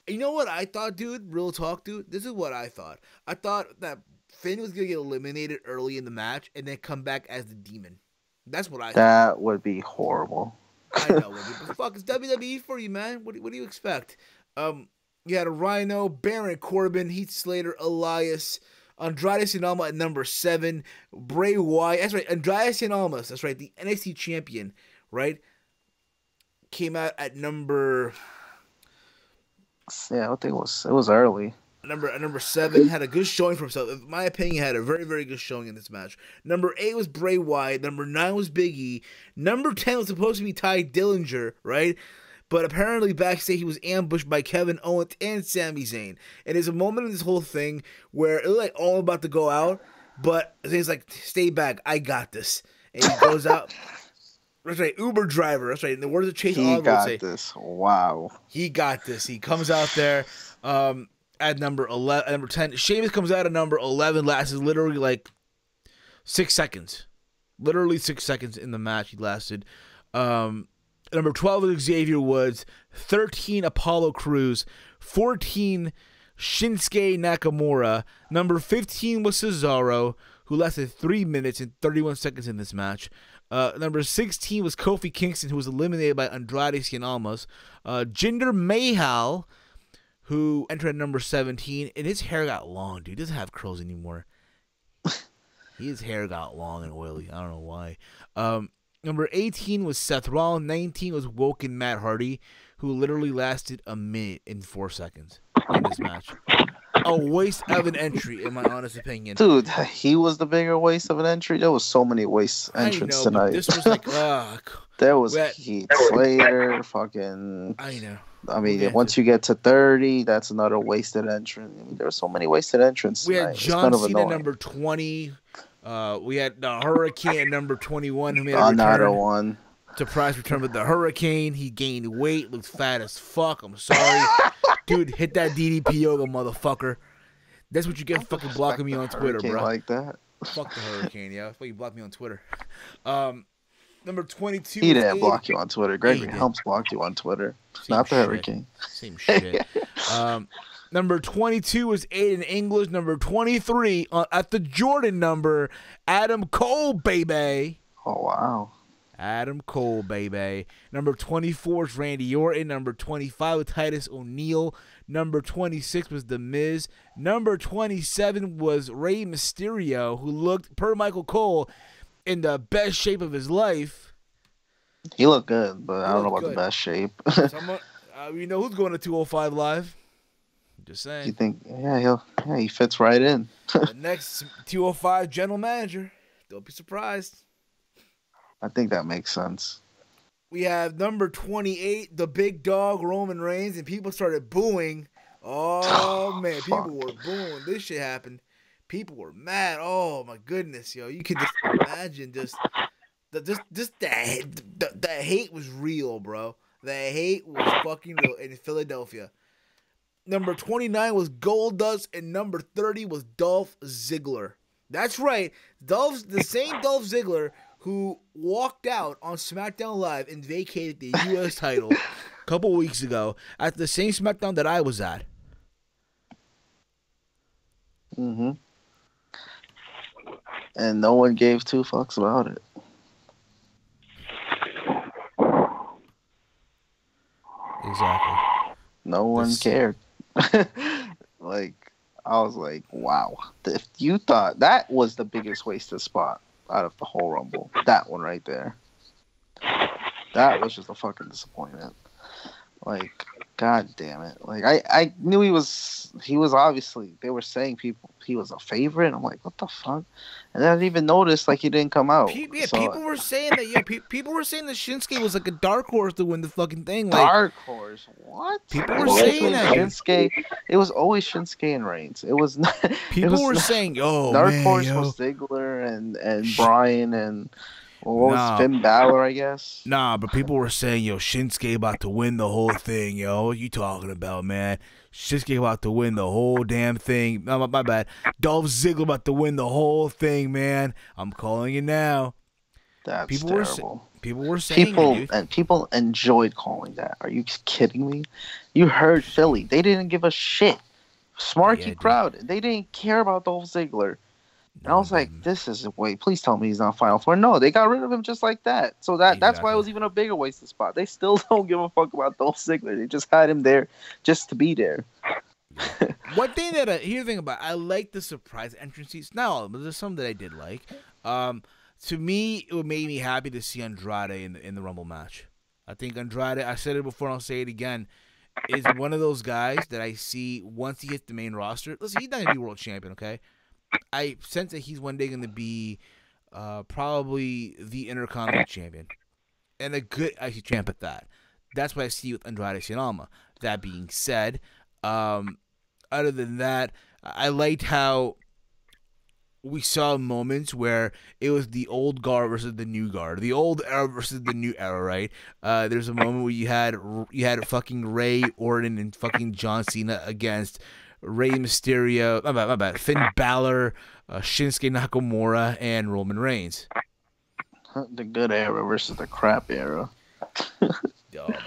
You know what I thought, dude? Real talk, dude? This is what I thought. I thought that Finn was going to get eliminated early in the match and then come back as the demon. That's what I thought. That would be horrible. I know. But fuck, it's WWE for you, man. What do you expect? You had a Rhino, Baron Corbin, Heath Slater, Elias, Andrade Cien Almas at number 7, Bray Wyatt. That's right, Andrade Cien Almas. That's right, the NXT champion, right? Came out at number. Yeah, I think it was early. Number 7 had a good showing for himself. In my opinion, he had a very, very good showing in this match. Number 8 was Bray Wyatt. Number 9 was Big E. Number 10 was supposed to be Ty Dillinger, right? But apparently backstage he was ambushed by Kevin Owens and Sami Zayn. And there's a moment in this whole thing where it was like all about to go out, but Zayn's like, stay back, I got this. And he goes out. That's right, Uber driver. That's right. In the words of Chase Oliver, he got this. Wow. He got this. He comes out there at number 11, number 10. Sheamus comes out at number 11. Lasts literally like 6 seconds. Literally 6 seconds in the match he lasted. Number 12 is Xavier Woods. 13, Apollo Crews. 14, Shinsuke Nakamura. Number 15 was Cesaro, who lasted 3 minutes and 31 seconds in this match. Number 16 was Kofi Kingston, who was eliminated by Andrade Cien Almas. Jinder Mahal, who entered at number 17, and his hair got long, dude. He doesn't have curls anymore. His hair got long and oily. I don't know why. Number 18 was Seth Rollins. 19 was Woken Matt Hardy, who literally lasted a minute and 4 seconds in this match. A waste of an entry, in my honest opinion. Dude, he was the bigger waste of an entry. There was so many waste entrants tonight. This was like, there was Heath Slater, fucking. I know. I mean, once you get to 30, that's another wasted entrance. I mean, there were so many wasted entrants. We had John Cena number 20. We had the Hurricane at number 21. Who made another one. Surprise return with the Hurricane. He gained weight, looked fat as fuck. I'm sorry. Dude, hit that DDP yoga, motherfucker. That's what you get for fucking blocking me on Twitter, bro. Like that. Fuck the Hurricane, yeah. That's why you blocked me on Twitter. Number 22. He didn't block you on Twitter. Gregory Helms blocked you on Twitter. Not the Hurricane. Same shit. Number 22 was Aiden English. Number 23 at the Jordan number, Adam Cole, baby. Oh, wow. Adam Cole, baby. Number 24 is Randy Orton. Number 25 was Titus O'Neil. Number 26 was The Miz. Number 27 was Rey Mysterio, who looked, per Michael Cole, in the best shape of his life. He looked good, but I don't know about the best shape. We know who's going to 205 Live. Just saying. You think? Yeah, he fits right in. The next 205 general manager. Don't be surprised. I think that makes sense. We have number 28, the big dog, Roman Reigns, and people started booing. Oh, man, people were booing. This shit happened. People were mad. Oh, my goodness, yo. You can just imagine the hate was real, bro. The hate was fucking real in Philadelphia. Number 29 was Goldust, and number 30 was Dolph Ziggler. That's right. The same Dolph Ziggler who walked out on SmackDown Live and vacated the U.S. title a couple weeks ago at the same SmackDown that I was at. Mm-hmm. And no one gave two fucks about it. Exactly. No one cared. Like, I was like, wow. If you thought that was the biggest wasted spot out of the whole Rumble, that one right there, that was just a fucking disappointment. Like, god damn it. Like, I knew he was obviously, they were saying he was a favorite. I'm like, what the fuck? And I didn't even notice, like, he didn't come out. People were saying that, people were saying that Shinsuke was like a dark horse to win the fucking thing. Like, dark horse? What? People were saying that. Shinsuke, it was always Shinsuke and Reigns. It was not. People were saying, "Oh, dark man, horse yo. was Ziggler and Bryan and what was Finn Balor, I guess." Nah, but people were saying, "Yo, Shinsuke about to win the whole thing, yo. What you talking about, man? Shinsuke about to win the whole damn thing. No, my bad. Dolph Ziggler about to win the whole thing, man. I'm calling it now." That's people terrible. People were saying people enjoyed calling that. Are you kidding me? You heard Philly. They didn't give a shit. Smarky crowd. They didn't care about Dolph Ziggler. And I was like, this is please tell me he's not Final Four. No, they got rid of him just like that. So that's why it was even a bigger wasted spot. They still don't give a fuck about Dolph Ziggler. They just had him there just to be there. One thing here's the thing about it, I like the surprise entrances. Not all of them, but there's some that I did like. To me, it made me happy to see Andrade in the Rumble match. I think Andrade, I said it before and I'll say it again, is one of those guys that I see once he hits the main roster. Listen, he's not going to be world champion, okay? I sense that he's one day going to be probably the Intercontinental champion. And a good IC champ at that. That's what I see with Andrade Cien Alma. That being said, other than that, I liked how we saw moments where it was the old guard versus the new guard, the old era versus the new era, right? There's a moment where you had fucking Ray Orton and fucking John Cena against Rey Mysterio, my bad, Finn Balor, Shinsuke Nakamura, and Roman Reigns. The good era versus the crap era. Oh my god,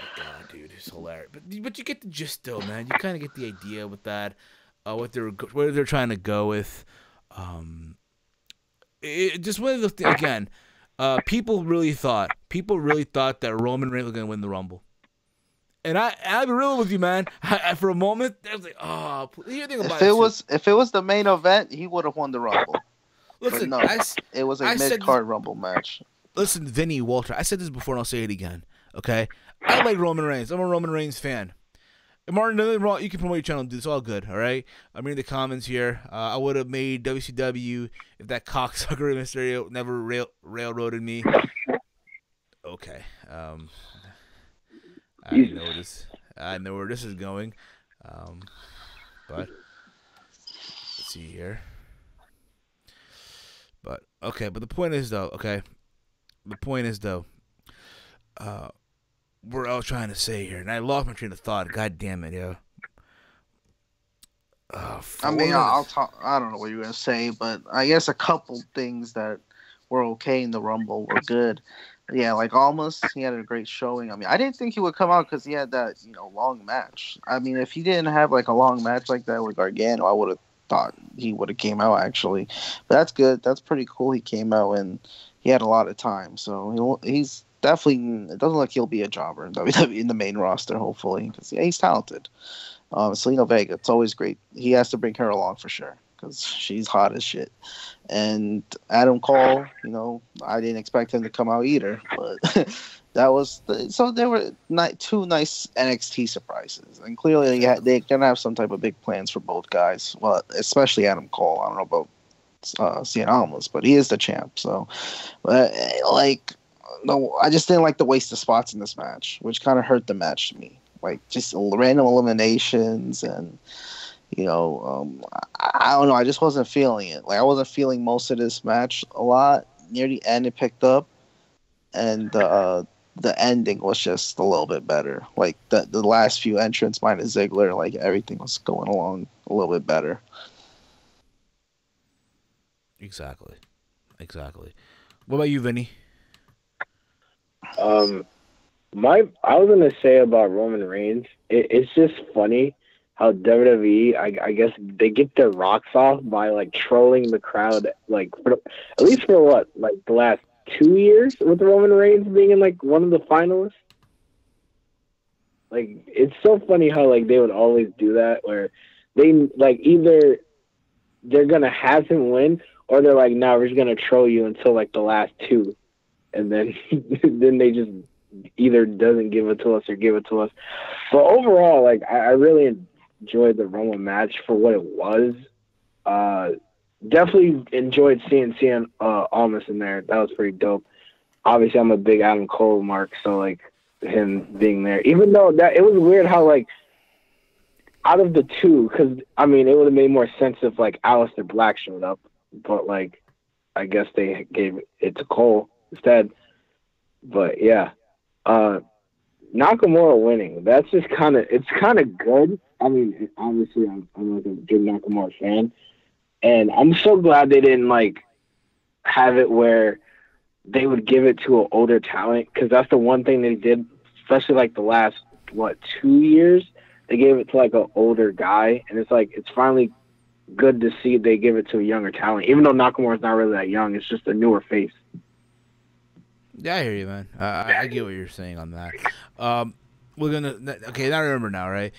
dude, it's hilarious. But you get the gist though, man. You kind of get the idea with that, what they're trying to go with. Just one of the things again. People really thought that Roman Reigns was gonna win the Rumble. And I'll be real with you, man. For a moment, I was like, "Oh, you think about it." If it was the main event, he would have won the Rumble. Listen, no, it was a mid-card Rumble match. Listen, Vinny Walter. I said this before, and I'll say it again. Okay, I like Roman Reigns. I'm a Roman Reigns fan. Martin, you can promote your channel, dude. It's all good, all right? I'm reading the comments here. I would have made WCW if that cocksucker Mysterio never railroaded me. Okay. I know where this is going. But let's see here. But okay, but the point is though, what I was trying to say here, and I lost my train of thought. God damn it, yo. I mean, I'll talk. I don't know what you're gonna say, but I guess a couple things that were okay in the Rumble were good. Yeah, like Almas, he had a great showing. I mean, I didn't think he would come out because he had that, long match. I mean, if he didn't have like a long match like that with Gargano, I would have thought he would have came out actually. But that's good. That's pretty cool. He came out and he had a lot of time. So he's definitely, it doesn't look like he'll be a jobber in WWE in the main roster, hopefully, because he's talented. Selena Vega, it's always great. He has to bring her along for sure because she's hot as shit. And Adam Cole, I didn't expect him to come out either, but so there were two nice NXT surprises, and clearly they're gonna have some type of big plans for both guys. Well, especially Adam Cole. I don't know about Cien Almas, but he is the champ. So, no, I just didn't like the waste of spots in this match, which kind of hurt the match to me. Like just random eliminations and. I don't know. I just wasn't feeling it. Like I wasn't feeling most of this match a lot. Near the end, it picked up, and the ending was just a little bit better. Like the last few entrants minus Ziggler, like everything was going along a little bit better. Exactly. What about you, Vinny? I was gonna say about Roman Reigns. It's just funny. How WWE, I guess they get their rocks off by like trolling the crowd, like at least for what, like the last 2 years with Roman Reigns being in like one of the finalists. Like it's so funny how like they would always do that, where they like either they're gonna have him win or they're like, no, we're just gonna troll you until like the last two, and then then they just either doesn't give it to us or give it to us. But overall, like I really enjoyed the Rumble match for what it was. Definitely enjoyed seeing Almas in there. That was pretty dope. Obviously, I'm a big Adam Cole mark, so like him being there, even though that it was weird how like out of the two, because I mean it would have made more sense if like Aleister Black showed up, but like I guess they gave it to Cole instead. But yeah, Nakamura winning. That's just it's kind of good. I mean, obviously, I'm like a big Nakamura fan, and I'm so glad they didn't like have it where they would give it to an older talent, because that's the one thing they did, especially like the last 2 years. They gave it to like an older guy, and it's like it's finally good to see they give it to a younger talent, even though Nakamura's not really that young. It's just a newer face. Yeah, I hear you, man. I get what you're saying on that. We're gonna okay. Now I remember now, right?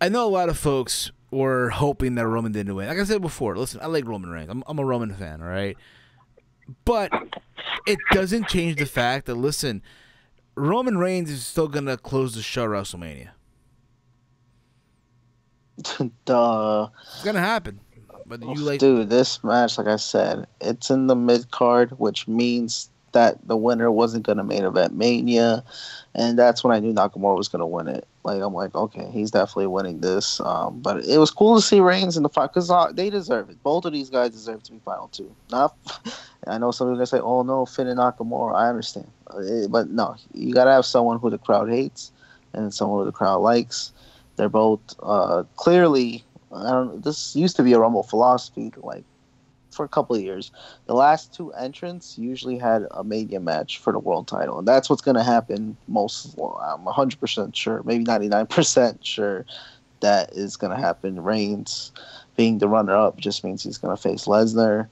I know a lot of folks were hoping that Roman didn't win. Like I said before, listen, I like Roman Reigns. I'm a Roman fan, all right? But it doesn't change the fact that, listen, Roman Reigns is still going to close the show at WrestleMania. Duh. It's going to happen. But Dude, this match, like I said, it's in the mid-card, which means that the winner wasn't going to main event Mania, and that's when I knew Nakamura was going to win it. Like, I'm like, okay, he's definitely winning this. But it was cool to see Reigns in the fight, because they deserve it. Both of these guys deserve to be final two. I know some people are going to say, oh, no, Finn and Nakamura. I understand. But no, you got to have someone who the crowd hates and someone who the crowd likes. They're both clearly, this used to be a Rumble philosophy, like, for a couple of years. The last two entrants usually had a Mania match for the world title, and that's what's going to happen I'm 100% sure, maybe 99% sure that is going to happen. Reigns being the runner-up just means he's going to face Lesnar,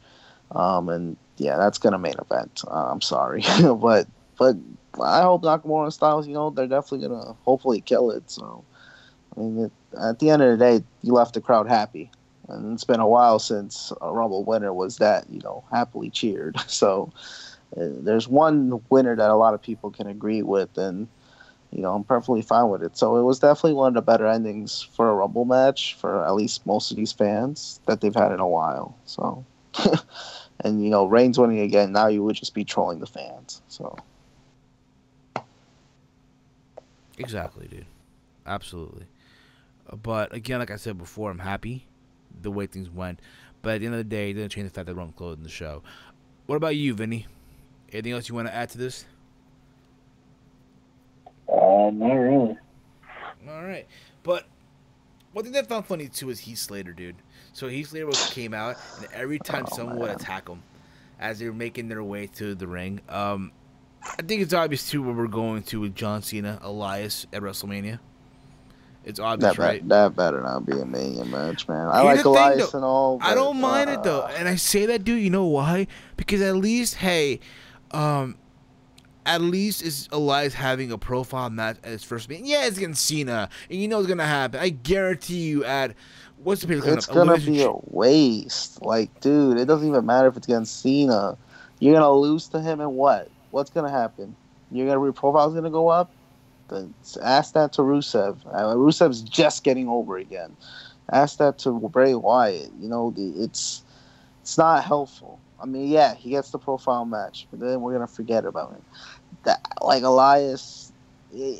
and yeah, that's going to main event. I'm sorry, but I hope Nakamura and Styles, they're definitely going to hopefully kill it. So, I mean, at the end of the day, you left the crowd happy. And it's been a while since a Rumble winner was that, happily cheered. So there's one winner that a lot of people can agree with, and, I'm perfectly fine with it. So it was definitely one of the better endings for a Rumble match for at least most of these fans that they've had in a while. So, and, Reigns winning again, now you would just be trolling the fans. So. Exactly, dude. Absolutely. But again, like I said before, I'm happy the way things went, but at the end of the day, it didn't change the fact that Roman closed the show. What about you, Vinny? Anything else you want to add to this? Not really. All right, but one thing that I found funny too is Heath Slater, dude. So Heath Slater came out, and every time someone would attack him as they were making their way to the ring, I think it's obvious too where we're going to with John Cena, Elias at WrestleMania. It's obvious, right? That better not be a Mania match, man. I like Elias and all. But, I don't mind it, though. And I say that, dude, you know why? Because at least, hey, At least is Elias having a profile match at his first meeting. Yeah, it's against Cena, and you know it's gonna happen. I guarantee you at what's the pay It's gonna be a waste. Like, dude, it doesn't even matter if it's against Cena. You're gonna lose to him, and what? What's gonna happen? Your profile's gonna go up. Then ask that to Rusev. Rusev's just getting over again. Ask that to Bray Wyatt. You know, it's not helpful. I mean, yeah, he gets the profile match, but then we're gonna forget about him. Like Elias,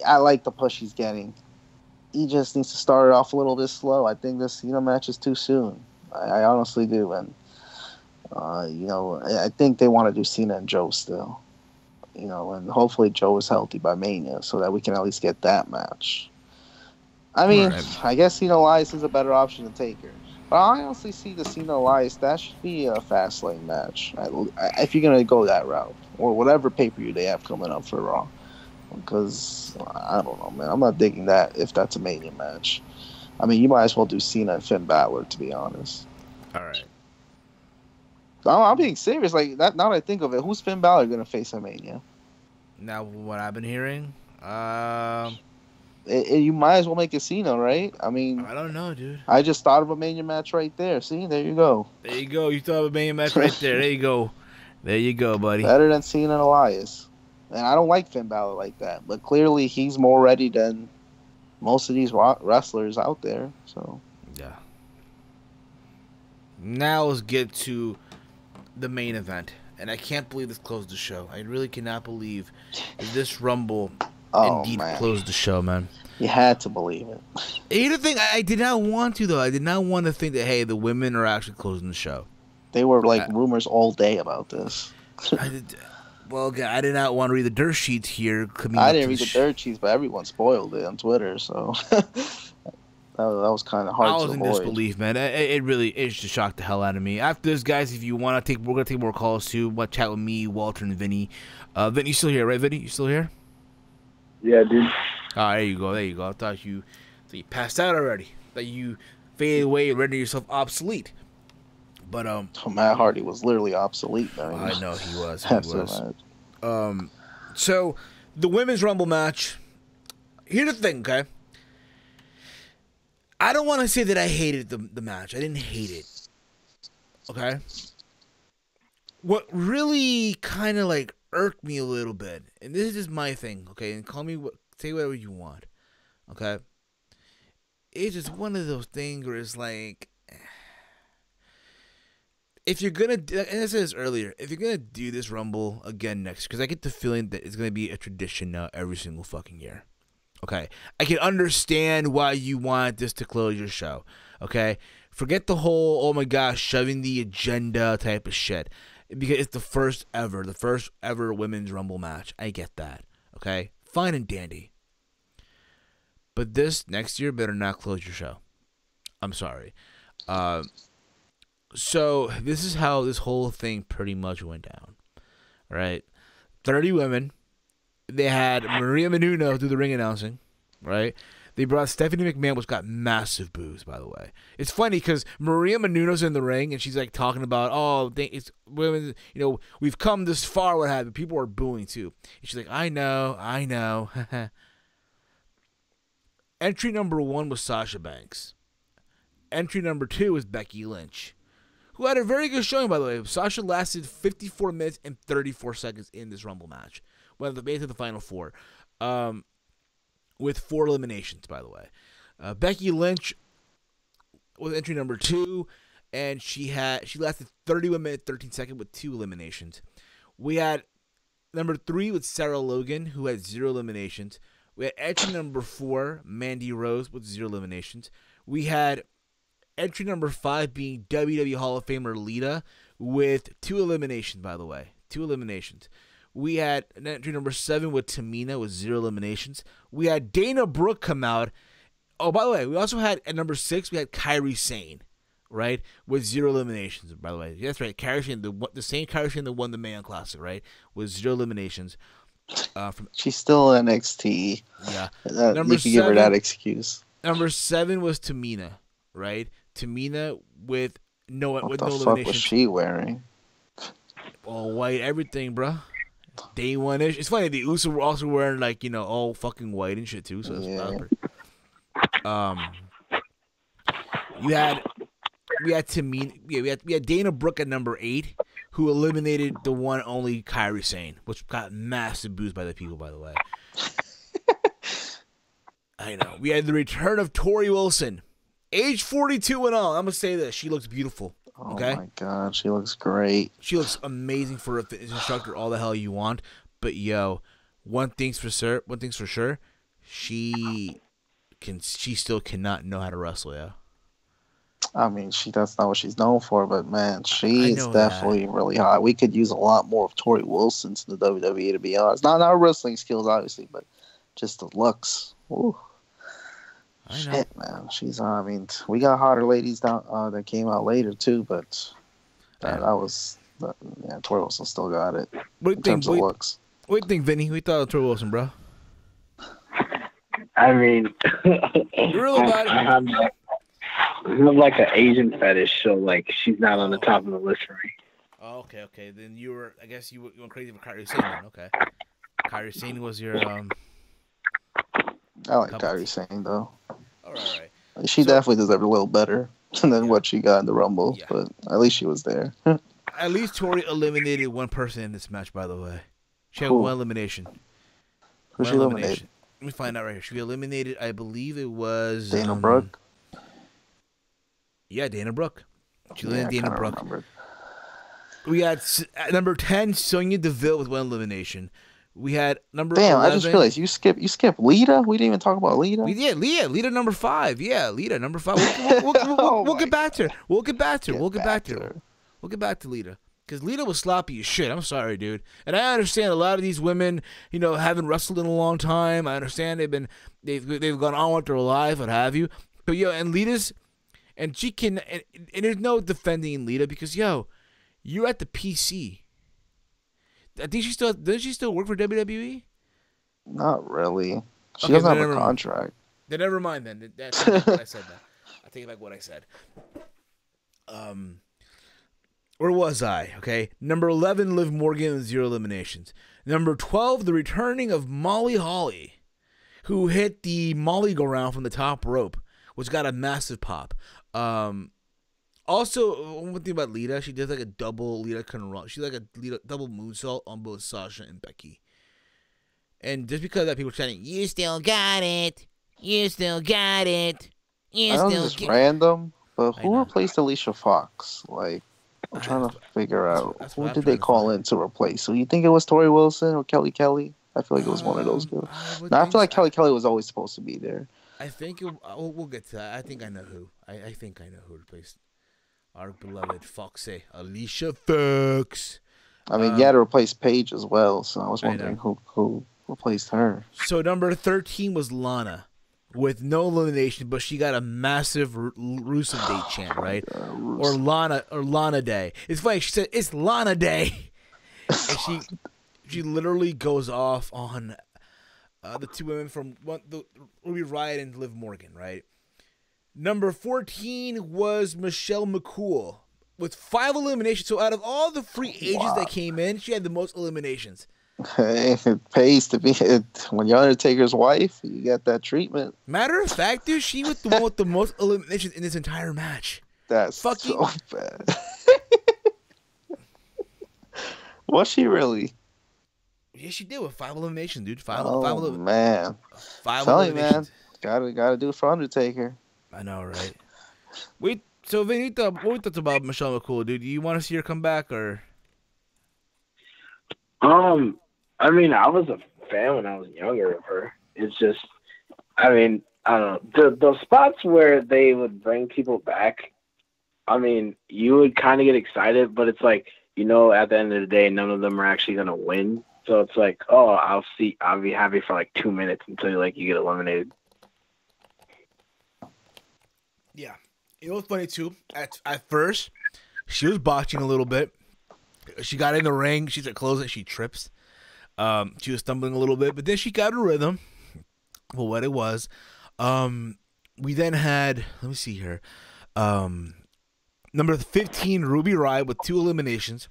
I like the push he's getting. He just needs to start it off a little bit slow. I think this Cena match is too soon. I honestly do, and you know, I think they want to do Cena and Joe still. You know, and hopefully Joe is healthy by Mania so that we can at least get that match. I mean, right. I guess Cena Elias is a better option than Taker. But I honestly see the Cena Elias, that should be a Fastlane match. If you're going to go that route. Or whatever pay-per-view they have coming up for Raw. Because, I don't know, man. I'm not digging that if that's a Mania match. I mean, you might as well do Cena and Finn Balor, to be honest. All right. I'm being serious. Like, now that I think of it, who's Finn Balor going to face at Mania? Now, what I've been hearing? You might as well make it Cena, right? I mean, I don't know, dude. I just thought of a Mania match right there. See, there you go. There you go. You thought of a Mania match right there. There you go. There you go, buddy. Better than Cena and Elias. And I don't like Finn Balor like that, but clearly he's more ready than most of these wrestlers out there. So yeah. Now let's get to the main event, and I can't believe this closed the show. I really cannot believe this Rumble. Indeed, closed the show, man. You had to believe it. Here's the thing, I did not want to, though. I did not want to think that, hey, the women are actually closing the show. They were like rumors all day about this. I did not want to read the dirt sheets here. I didn't read the dirt sheets, but everyone spoiled it on Twitter, so that was kind of hard to avoid. I was in disbelief, man. It just shocked the hell out of me. After this, guys, if you want to we're gonna take more calls too. Want to chat with me, Walter, and Vinny. Vinny, you still here, right? Vinny, you still here? Yeah, dude. Oh, there you go. There you go. I thought you passed out already. That you faded away and rendered yourself obsolete. But Matt Hardy was literally obsolete. I know he was. He was. So the women's Rumble match. Here's the thing, okay. I don't want to say that I hated the match. I didn't hate it. Okay. What really kind of like irked me a little bit, and this is just my thing, okay, and say whatever you want, okay, it's just one of those things where it's like, if you're gonna and I said this earlier, if you're gonna do this Rumble again next, because I get the feeling that it's gonna be a tradition now every single fucking year, okay, I can understand why you want this to close your show, okay, forget the whole, oh my gosh, shoving the agenda type of shit. Because it's the first ever women's Rumble match. I get that. Okay? Fine and dandy. But this next year better not close your show. I'm sorry. So this is how this whole thing pretty much went down. Right? 30 women. They had Maria Menounos do the ring announcing. Right? They brought Stephanie McMahon, which got massive boos, by the way. It's funny because Maria Menounos in the ring, and she's like talking about, it's women, we've come this far, what have you. People are booing too. And she's like, I know. Entry number 1 was Sasha Banks. Entry number 2 was Becky Lynch, who had a very good showing, by the way. Sasha lasted 54 minutes and 34 seconds in this Rumble match. Went to the final 4. With 4 eliminations, by the way. Becky Lynch was entry number 2, and she lasted 31 minutes, 13 seconds with 2 eliminations. We had number 3 with Sarah Logan, who had 0 eliminations. We had entry number 4, Mandy Rose, with 0 eliminations. We had entry number 5 being WWE Hall of Famer Lita, with 2 eliminations, by the way. 2 eliminations. We had entry number 7 with Tamina with 0 eliminations. We had Dana Brooke come out. Oh, by the way, we also had at number 6, we had Kairi Sane, right, with 0 eliminations, by the way. That's right, Kairi Sane, the same Kairi Sane that won the Man Classic, right, with 0 eliminations. She's still in NXT. Yeah. You can give her that excuse. Number 7 was Tamina, right? Tamina with no eliminations. What the fuck was she wearing? All white, everything, bro. Day one-ish. It's funny, the Usos were also wearing, like, all fucking white and shit, too, so that's we had Tamina, we had Dana Brooke at number 8, who eliminated the one only Kairi Sane, which got massive boos by the people, by the way. I know. We had the return of Tori Wilson, age 42 and all. I'm gonna say this: she looks beautiful. Okay? Oh my god, she looks great. She looks amazing for a fitness instructor. All the hell you want, but one thing's for sure, she still cannot know how to wrestle. Yeah. I mean, that's not what she's known for, but man, she's definitely really hot. We could use a lot more of Tori Wilson in the WWE, to be honest. Not her wrestling skills, obviously, but just the looks. Ooh. Shit, man. She's. I mean, we got hotter ladies down that came out later too, but Tori Wilson still got it in terms of looks. What do you think, Vinny? We thought of Tori Wilson, bro. I mean, I have like an Asian fetish, so like she's not on the top of the list for me. Oh, okay. Then I guess you went crazy for Kairi Sane then. Okay. Kairi Sane was your I like Kairi Sane though. All right. She definitely deserved a little better than what she got in the Rumble, but at least she was there. At least Tori eliminated one person in this match, by the way. She had one elimination. Who she eliminated? Let me find out right here. She eliminated, I believe it was Dana Brooke. Yeah, Dana Brooke. She eliminated Dana Brooke. Remember. We had number 10, Sonya Deville with one elimination. We had number 11. I just realized you skipped Lita. We didn't even talk about Lita. Lita number 5. Yeah, Lita number 5. We'll get back to her. We'll get back to Lita. Because Lita was sloppy as shit. I'm sorry, dude. And I understand a lot of these women, haven't wrestled in a long time. I understand they've gone on with their life, what have you. But and Lita's, and she can, and there's no defending Lita because you're at the PC. I think does she still work for WWE? Not really. She doesn't have a contract. Then never mind. Then that's what I said. I take back what I said. Where was I? Okay, number 11, Liv Morgan with 0 eliminations. Number 12, the returning of Molly Holly, who hit the Molly go round from the top rope, which got a massive pop. Also, one thing about Lita, she did like a double Lita run. She did like a double moonsault on both Sasha and Becky. And just because that people were chanting, "You still got it, you still got it, you still got it." It's random, but who replaced Alicia Fox? Like, I'm trying to figure out who did they call in to replace. So you think it was Tori Wilson or Kelly Kelly? I feel like it was one of those girls. I feel like Kelly Kelly was always supposed to be there. I think we'll get to that. I think I know who. I think I know who replaced our beloved Foxy, Alicia Fox. I mean, you had to replace Paige as well, so I was wondering who replaced her. So number 13 was Lana, with no elimination, but she got a massive Rusev Day chant, right? Or Lana Day. It's funny. She said it's Lana Day, and she literally goes off on the two women from Ruby Riott and Liv Morgan, right? Number 14 was Michelle McCool with 5 eliminations. So out of all the free agents that came in, she had the most eliminations. Hey, it pays to be when you're Undertaker's wife. You get that treatment. Matter of fact, dude, she was the one with the most eliminations in this entire match. That's so bad. Was she really? Yeah, she did with 5 eliminations, dude. 5 man. 5 eliminations. Man, gotta do it for Undertaker. I know, right? So Vin, what we thought about Michelle McCool, dude? Do you want to see her come back or? I mean, I was a fan when I was younger of her. It's just, I mean, I don't know. The spots where they would bring people back, I mean, you would kind of get excited, but it's like, at the end of the day, none of them are actually gonna win. So it's like, I'll be happy for like 2 minutes until you get eliminated. Yeah. You know what's funny too? At first, she was botching a little bit. She got in the ring. She's at close and she trips. She was stumbling a little bit, but then she got a rhythm for what it was. We then had, let me see here. Number 15, Ruby Riott with 2 eliminations.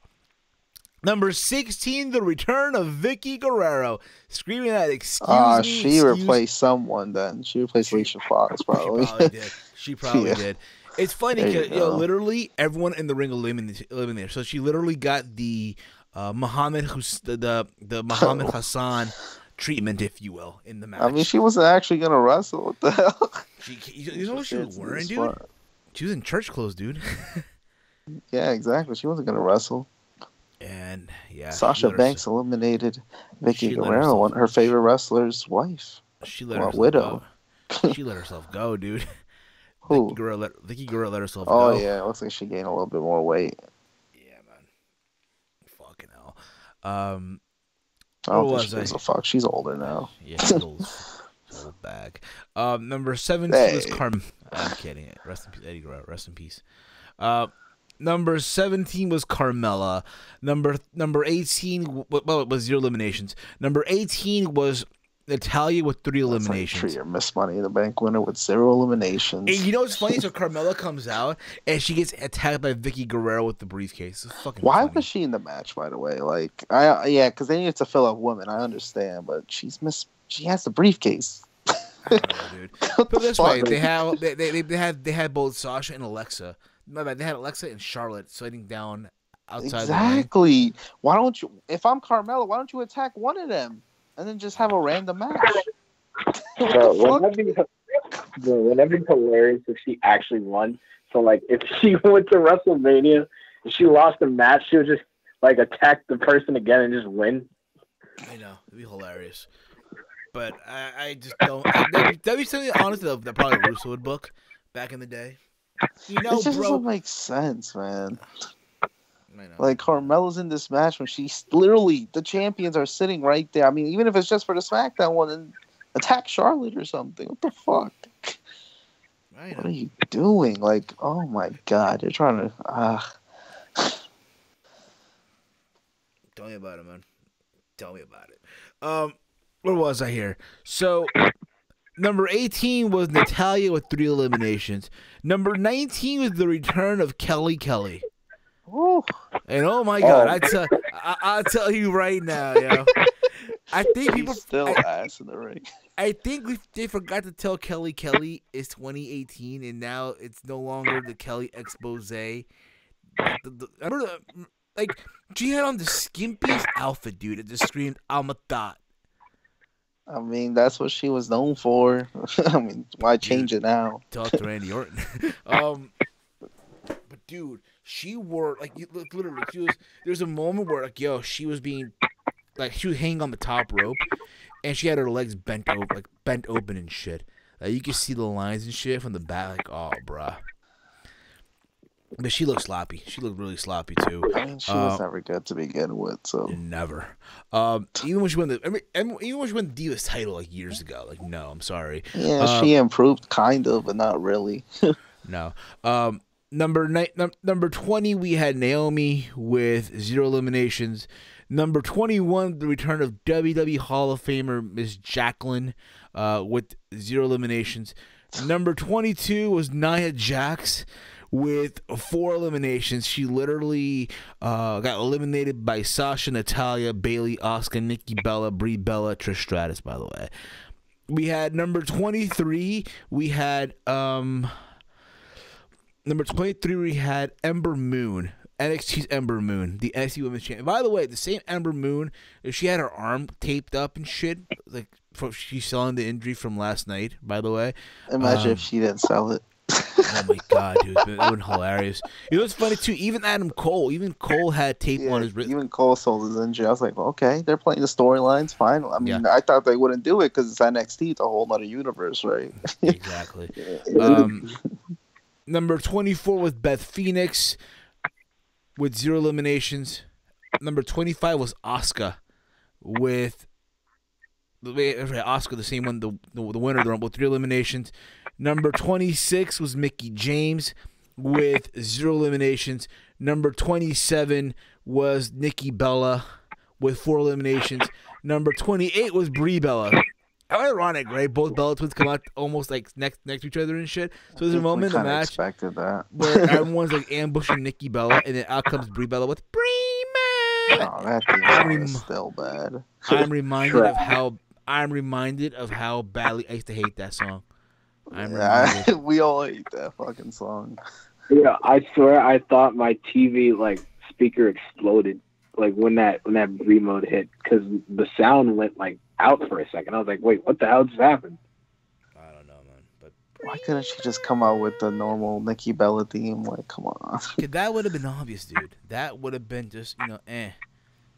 Number 16, the return of Vicky Guerrero. Screaming at, excuse me. She replaced someone then. She replaced Alicia Fox, probably. She probably did. She probably did. It's funny because literally everyone in the ring eliminated. So she literally got the Muhammad Hassan treatment, if you will, in the match. I mean, she wasn't actually gonna wrestle. What the hell? You know what she was wearing, dude? She was in church clothes, dude. Yeah, exactly. She wasn't gonna wrestle. And yeah, Sasha Banks eliminated Vicky Guerrero, her favorite wrestler's wife. She let herself widow. Go. She let herself go, dude. Who? Vicky Guerrero let herself go. Oh yeah, it looks like she gained a little bit more weight. Yeah, man. Fucking hell. I don't think she gives a fuck. She's older now. Yeah, she's old bag. Number 17 was I'm kidding. Rest in peace, Eddie Guerrero. Rest in peace. Number 17 was Carmella. Number 18 was zero eliminations. Number 18 was Natalya with 3 eliminations. Like your Miss Money in the Bank winner with 0 eliminations. And you know what's funny? So Carmella comes out and she gets attacked by Vicky Guerrero with the briefcase. It's fucking Why funny. was she in the match, by the way? Like, because they needed to fill up women. I understand, but she has the briefcase. I don't know, dude. But this way, they had both Sasha and Alexa. My bad. They had Alexa and Charlotte sliding down outside. Exactly. Why don't you? If I'm Carmella, why don't you attack one of them and then just have a random match? Wouldn't that be hilarious if she actually won? So, like, if she went to WrestleMania and she lost a match, she would just like attack the person again and just win. I know, it'd be hilarious. But I just don't. That'd be something, honestly, that probably Russo would book back in the day. You know, it just bro. doesn't make sense, man. I know. Like, Carmella's in this match when she's literally, the champions are sitting right there. I mean, even if it's just for the SmackDown one, and attack Charlotte or something. What the fuck? What are you doing? Like, oh my god, they're trying to. Tell me about it, man. Tell me about it. Where was I here? So, number 18 was Natalya with 3 eliminations. Number 19 was the return of Kelly. Ooh. And oh my god, I'll tell you right now, yo. I think people still ass in the ring. I think they forgot to tell Kelly is 2018, and now it's no longer the Kelly expose. I remember, like, she had on the skimpiest outfit, dude. It just screamed, "I'm a thought." I mean, that's what she was known for. I mean, why change it now? Talk to Randy Orton. But dude, she wore, like, literally, there's a moment where, like, she was hanging on the top rope, and she had her legs bent open and shit. Like, you could see the lines and shit from the back. Like, oh, bruh. But she looked sloppy. She looked really sloppy too. I mean, she was never good to begin with. So never. Even when she won the Divas title like years ago. Like, no, I'm sorry. Yeah, she improved kind of, but not really. No. Number 20, we had Naomi with 0 eliminations. Number 21, the return of WWE Hall of Famer Miss Jacqueline with 0 eliminations. Number 22 was Nia Jax with 4 eliminations. She literally got eliminated by Sasha, Natalya, Bayley, Asuka, Nikki Bella, Brie Bella, Trish Stratus, by the way. We had number 23. We had number 23. We had Ember Moon. NXT's Ember Moon, the NXT Women's Champion. By the way, the same Ember Moon, she had her arm taped up and shit. Like, she's selling the injury from last night, by the way. Imagine if she didn't sell it. Oh my god, dude, it would have been hilarious. You know what's funny too? Even Cole had tape on his wrist. Even Cole sold his injury. I was like, well, okay, they're playing the storylines, fine. I mean, I thought they wouldn't do it because it's NXT. It's a whole other universe, right? Exactly. Number 24 was Beth Phoenix with 0 eliminations. Number 25 was Asuka with Asuka, the same one, the winner of the Rumble, 3 eliminations. Number 26 was Mickie James with 0 eliminations. Number 27 was Nikki Bella with 4 eliminations. Number 28 was Brie Bella. How ironic, right? Both Bella twins come out almost like next to each other and shit. So there's a moment in the match expected that. where everyone's like ambushing Nikki Bella, and then out comes Brie Bella with Brie Oh, that theme song is still bad. I'm reminded of how badly I used to hate that song. We all hate that fucking song. Yeah, I swear I thought my TV like speaker exploded like when that remote hit because the sound went like out for a second. I was like, wait, what the hell just happened? I don't know, man. But why couldn't she just come out with the normal Nikki Bella theme? Like, come on. That would have been obvious, dude. That would have been just It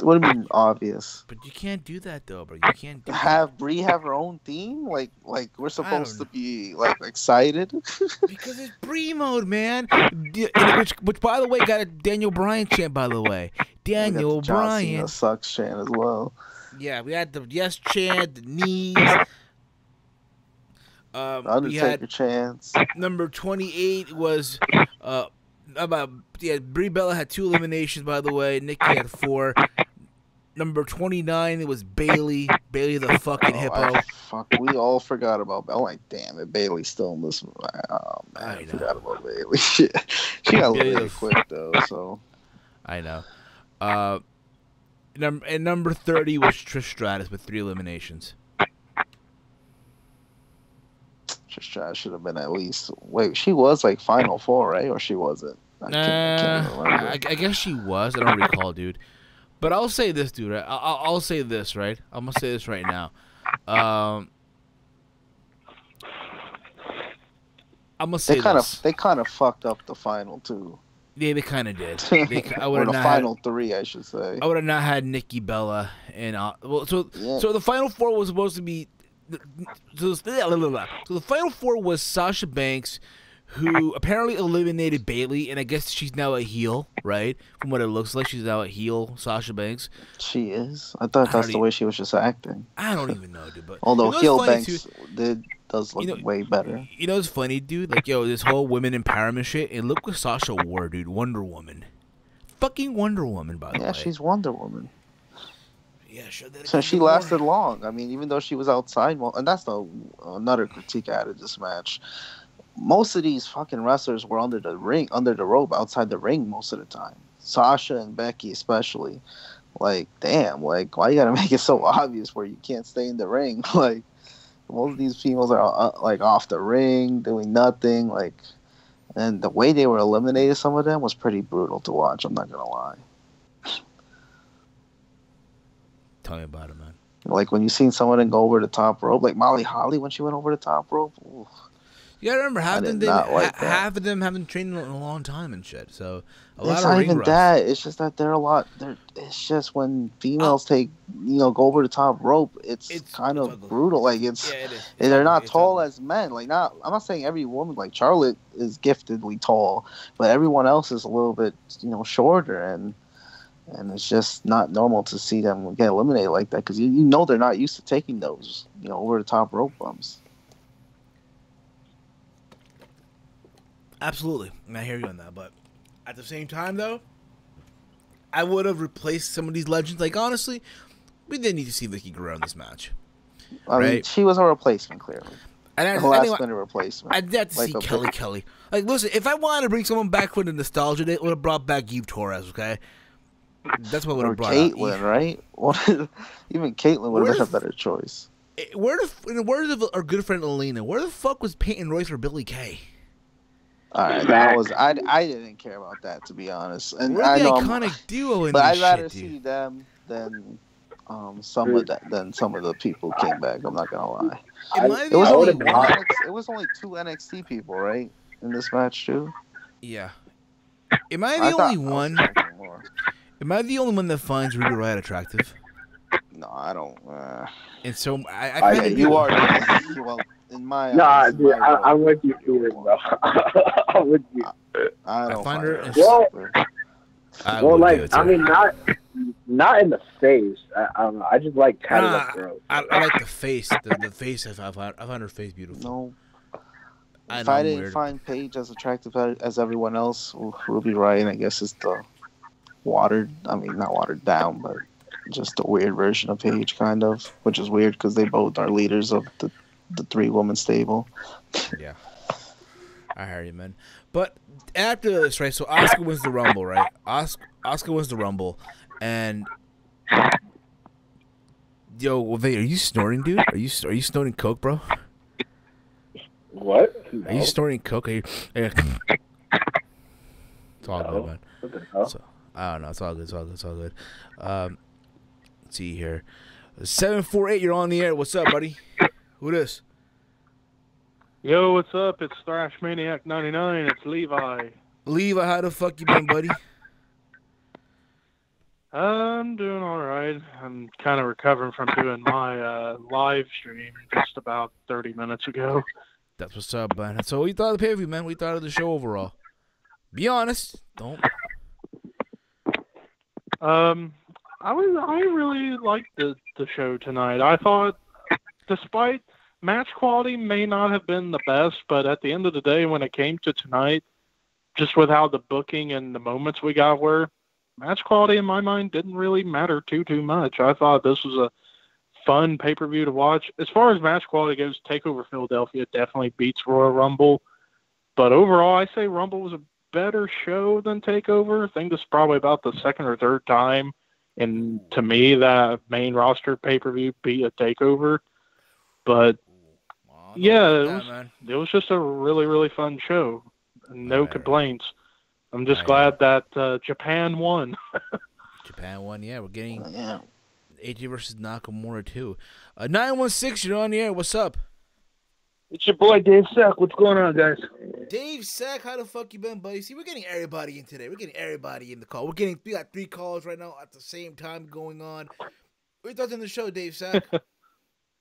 would have been obvious. But you can't do that though, bro. You can't have Brie have her own theme. Like we're supposed to be like excited because it's Brie mode, man. Which by the way got a Daniel Bryan chant. By the way, Daniel Bryan John Cena sucks chant as well. Yeah, we had the yes chant, the knees. Undertaker chants. Number 28 was Brie Bella had 2 eliminations, by the way. Nikki had 4. Number 29, it was Bailey. Bailey the fucking hippo. We all forgot about Bailey. Like, damn it, Bailey's still in this. Oh, man, I forgot about Bailey. She got really quick, though, so. I know. Number 30 was Trish Stratus with 3 eliminations. Trish Stratus should have been at least. Wait, she was like Final 4, right? Or she wasn't? I guess she was. I don't recall, dude. But I'll say this, dude. I'll say this, right? I'm gonna say this right now. I'm gonna say they kind of fucked up the final too. Yeah, they kind of did. Or the final 3, I should say. I would have not had Nikki Bella and so the final 4 was supposed to be. So the final 4 was Sasha Banks, who apparently eliminated Bailey, and I guess she's now a heel, right? From what it looks like, she's now a heel, Sasha Banks. She is. I thought that's the way she was just acting. I don't even know, dude. But although heel Banks does look way better. You know what's funny, dude? Like, this whole women empowerment shit, and look what Sasha wore, dude. Wonder Woman. Fucking Wonder Woman, by the way. Yeah, she's Wonder Woman. Yeah, sure. So she lasted long. I mean, even though she was outside, and that's another critique I had of this match. Most of these fucking wrestlers were under the rope, outside the ring most of the time. Sasha and Becky especially. Like, damn, like, why you gotta make it so obvious where you can't stay in the ring? Like, most of these females are like off the ring, doing nothing. Like, and the way they were eliminated, some of them was pretty brutal to watch. I'm not gonna lie. Tell me about it, man. Like when you seen someone go over the top rope, like Molly Holly when she went over the top rope. Ooh. You gotta remember, half of them haven't trained in a long time and shit. So it's not even that. It's just that it's just when females go over the top rope, it's kind of brutal. Like they're not tall as men. Like I'm not saying every woman. Like Charlotte is giftedly tall, but everyone else is a little bit shorter and it's just not normal to see them get eliminated like that because they're not used to taking those over the top rope bumps. Absolutely, and I hear you on that. But at the same time, though, I would have replaced some of these legends. Like honestly, we didn't need to see Vicky Guerrero in this match. I mean, she was a replacement, clearly. And a last-minute replacement. I'd have to see Kelly. Like, listen, if I wanted to bring someone back for the nostalgia, they would have brought back Eve Torres. Okay. That's what would have brought Caitlyn, right? Even Caitlyn would have been a better choice. In the words of our good friend Elena, where the fuck was Peyton Royce or Billie Kay? All right, I didn't care about that, to be honest. And we're the iconic duo in but this I'd rather shit, see them than some of the people who came back. I'm not gonna lie. It was only 2 NXT people, right, in this match too. Yeah. Am I the only one? Am I the only one that finds Ruby Riott attractive? No, I don't. And so I you are. Well, in my eyes, dude, I'm with you, bro. I'm with you. I don't find her. Well, like, I mean, not in the face. I don't know. I just like tatted up girls. I like the face. The face. I find her face beautiful. No. If I didn't find Paige as attractive as everyone else, Ruby Riott, I guess, is the not watered down, but just a weird version of Paige, kind of, which is weird because they both are leaders of the 3-woman stable. Yeah, I hear you, man. But after this, right? So Asuka wins the Rumble, right? Asuka wins the Rumble, And yo, wait, are you snorting, dude? Are you snorting coke, bro? What? Are you snorting coke? It's all good, man. What the hell? So, I don't know. It's all good. Let's see here. 748, you're on the air. What's up, buddy? Who this? Yo, what's up? It's Thrash Maniac 99. It's Levi. Levi, how the fuck you been, buddy? I'm doing all right. I'm kind of recovering from doing my live stream just about 30 minutes ago. That's what's up, man. So what you thought of the pay-per-view, man? What you thought of the show overall? Be honest. Don't. I really liked the show tonight. I thought, despite match quality may not have been the best, but at the end of the day, when it came to tonight, just with how the booking and the moments we got were, match quality in my mind didn't really matter too much. I thought this was a fun pay-per-view to watch. As far as match quality goes, TakeOver Philadelphia definitely beats Royal Rumble. But overall, I say Rumble was a better show than TakeOver. I think this is probably about the second or third time, and to me, that main roster pay-per-view beat a TakeOver. But yeah, it was just a really, really fun show. No complaints. I'm just glad that Japan won. Japan won, yeah. We're getting AJ versus Nakamura, too. 916, you're on the air. What's up? It's your boy, Dave Sack. What's going on, guys? Dave Sack, how the fuck you been, buddy? See, we're getting everybody in today. We're getting everybody in the call. We got 3 calls right now at the same time going on. What are you thoughts on the show, Dave Sack?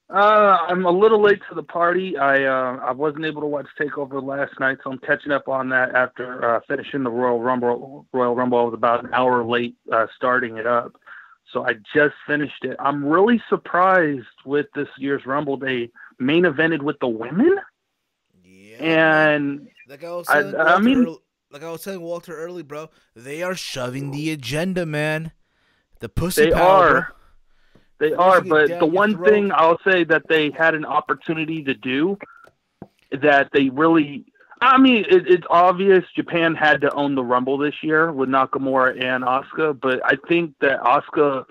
I'm a little late to the party. I wasn't able to watch TakeOver last night, so I'm catching up on that after finishing the Royal Rumble. Royal Rumble was about an hour late starting it up, so I just finished it. I'm really surprised with this year's Rumble. They main evented with the women, and like I was telling Walter early, bro, they are shoving the agenda, man. The pussy power. Bro. They are, but the one thing I'll say that they had an opportunity to do that they really, it's obvious Japan had to own the Rumble this year with Nakamura and Asuka, but I think that Asuka,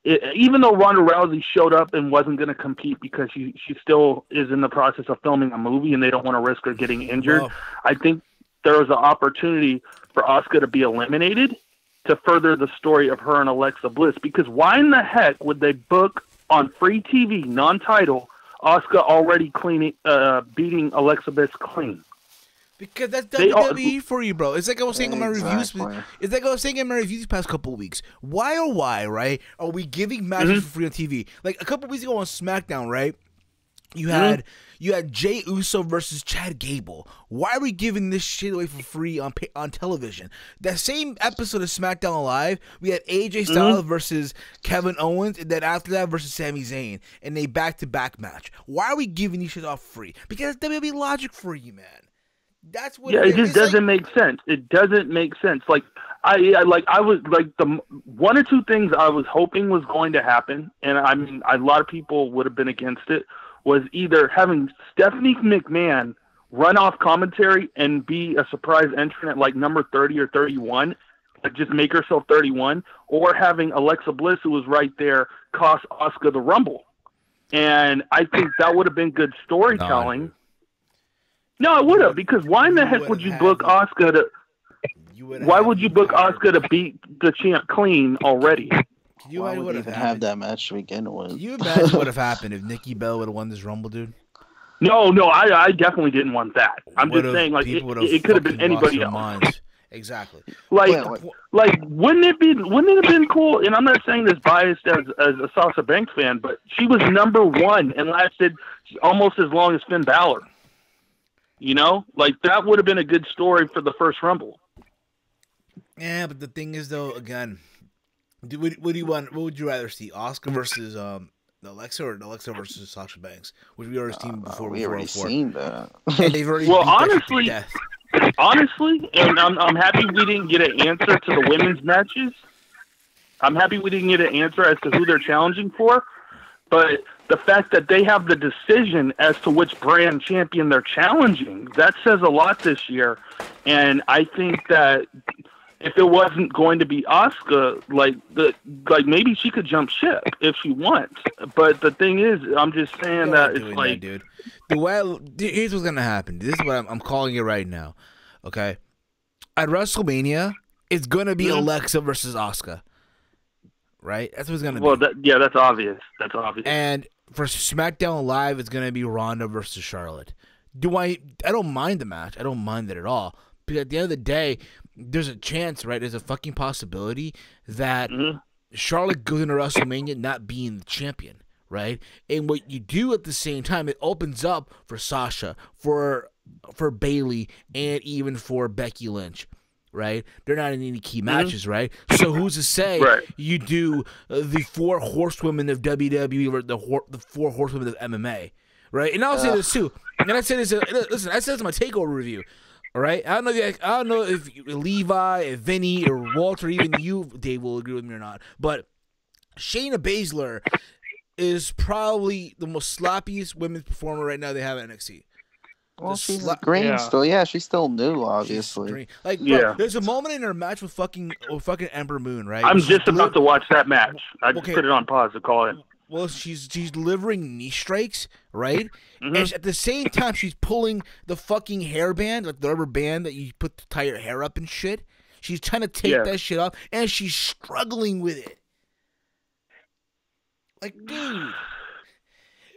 even though Ronda Rousey showed up and wasn't going to compete because she still is in the process of filming a movie and they don't want to risk her getting injured, I think there was an opportunity for Asuka to be eliminated to further the story of her and Alexa Bliss, because why in the heck would they book on free TV, non-title, Asuka already beating Alexa Bliss clean? Because that's WWE for you, bro. It's like I was saying in my reviews. It's like I was saying in my reviews these past couple of weeks. Why, right, are we giving matches for free on TV? Like a couple of weeks ago on SmackDown, right? You had Jey Uso versus Chad Gable. Why are we giving this shit away for free on television? That same episode of SmackDown Live, we had AJ Styles versus Kevin Owens, and then after that versus Sami Zayn, and a back-to-back match. Why are we giving these shit off free? Because it's WWE logic for you, man. That's what. Yeah, it just doesn't make sense. It doesn't make sense. Like I was like the 1 or 2 things I was hoping was going to happen, and I mean a lot of people would have been against it. Was either having Stephanie McMahon run off commentary and be a surprise entrant at like number 30 or 31, like just make herself 31, or having Alexa Bliss, who was right there, cost Asuka the Rumble. And I think that would have been good storytelling. No, it would have, because why in the heck would you book Asuka to? Why would you book Asuka to beat the champ clean already? Can you imagine what would have that match to begin with? Can you imagine what would have happened if Nikki Bella would have won this Rumble, dude? No, I definitely didn't want that. I'm just saying, like, it could have been anybody else. Minds. Exactly. Like, wouldn't it have been cool? And I'm not saying this biased as a Sasha Banks fan, but she was number 1 and lasted almost as long as Finn Balor. You know, like that would have been a good story for the first Rumble. Yeah, but the thing is, though, again, what do you want? What would you rather see, Asuka versus Alexa, or Alexa versus Sasha Banks, which we already seen before? We already seen that. And they've already honestly, and I'm happy we didn't get an answer to the women's matches. I'm happy we didn't get an answer as to who they're challenging for, but the fact that they have the decision as to which brand champion they're challenging, that says a lot this year. And I think that, if it wasn't going to be Asuka, like maybe she could jump ship if she wants. But the thing is, I'm just saying that it's like, dude. Here's what's gonna happen. This is what I'm calling it right now. Okay, at WrestleMania, it's gonna be Alexa versus Asuka. Right? That's what it's gonna be. Well, that's obvious. That's obvious. And for SmackDown Live, it's gonna be Ronda versus Charlotte. I don't mind the match. I don't mind it at all. Because at the end of the day, there's a chance, right? There's a fucking possibility that Charlotte goes into WrestleMania not being the champion, right? And what you do at the same time, it opens up for Sasha, for Bayley, and even for Becky Lynch, right? They're not in any key matches, right? So who's to say you do the 4 horsewomen of WWE or the 4 horsewomen of MMA, right? And I'll say this too. And I say this. Listen, I said this in my takeover review. All right, I don't know if Levi, if Vinny, or Walter, even you, Dave, will agree with me or not. But Shayna Baszler is probably the most sloppiest women's performer right now they have at NXT. Well, she's green still. Yeah, she's still new, obviously. Like, bro, there's a moment in her match with fucking Ember Moon, right? I'm just about to watch that match. I just put it on pause to call it. Well, she's delivering knee strikes, right? And at the same time, she's pulling the fucking hairband, like the rubber band that you put to tie your hair up and shit. She's trying to take that shit off, and she's struggling with it. Like, dude,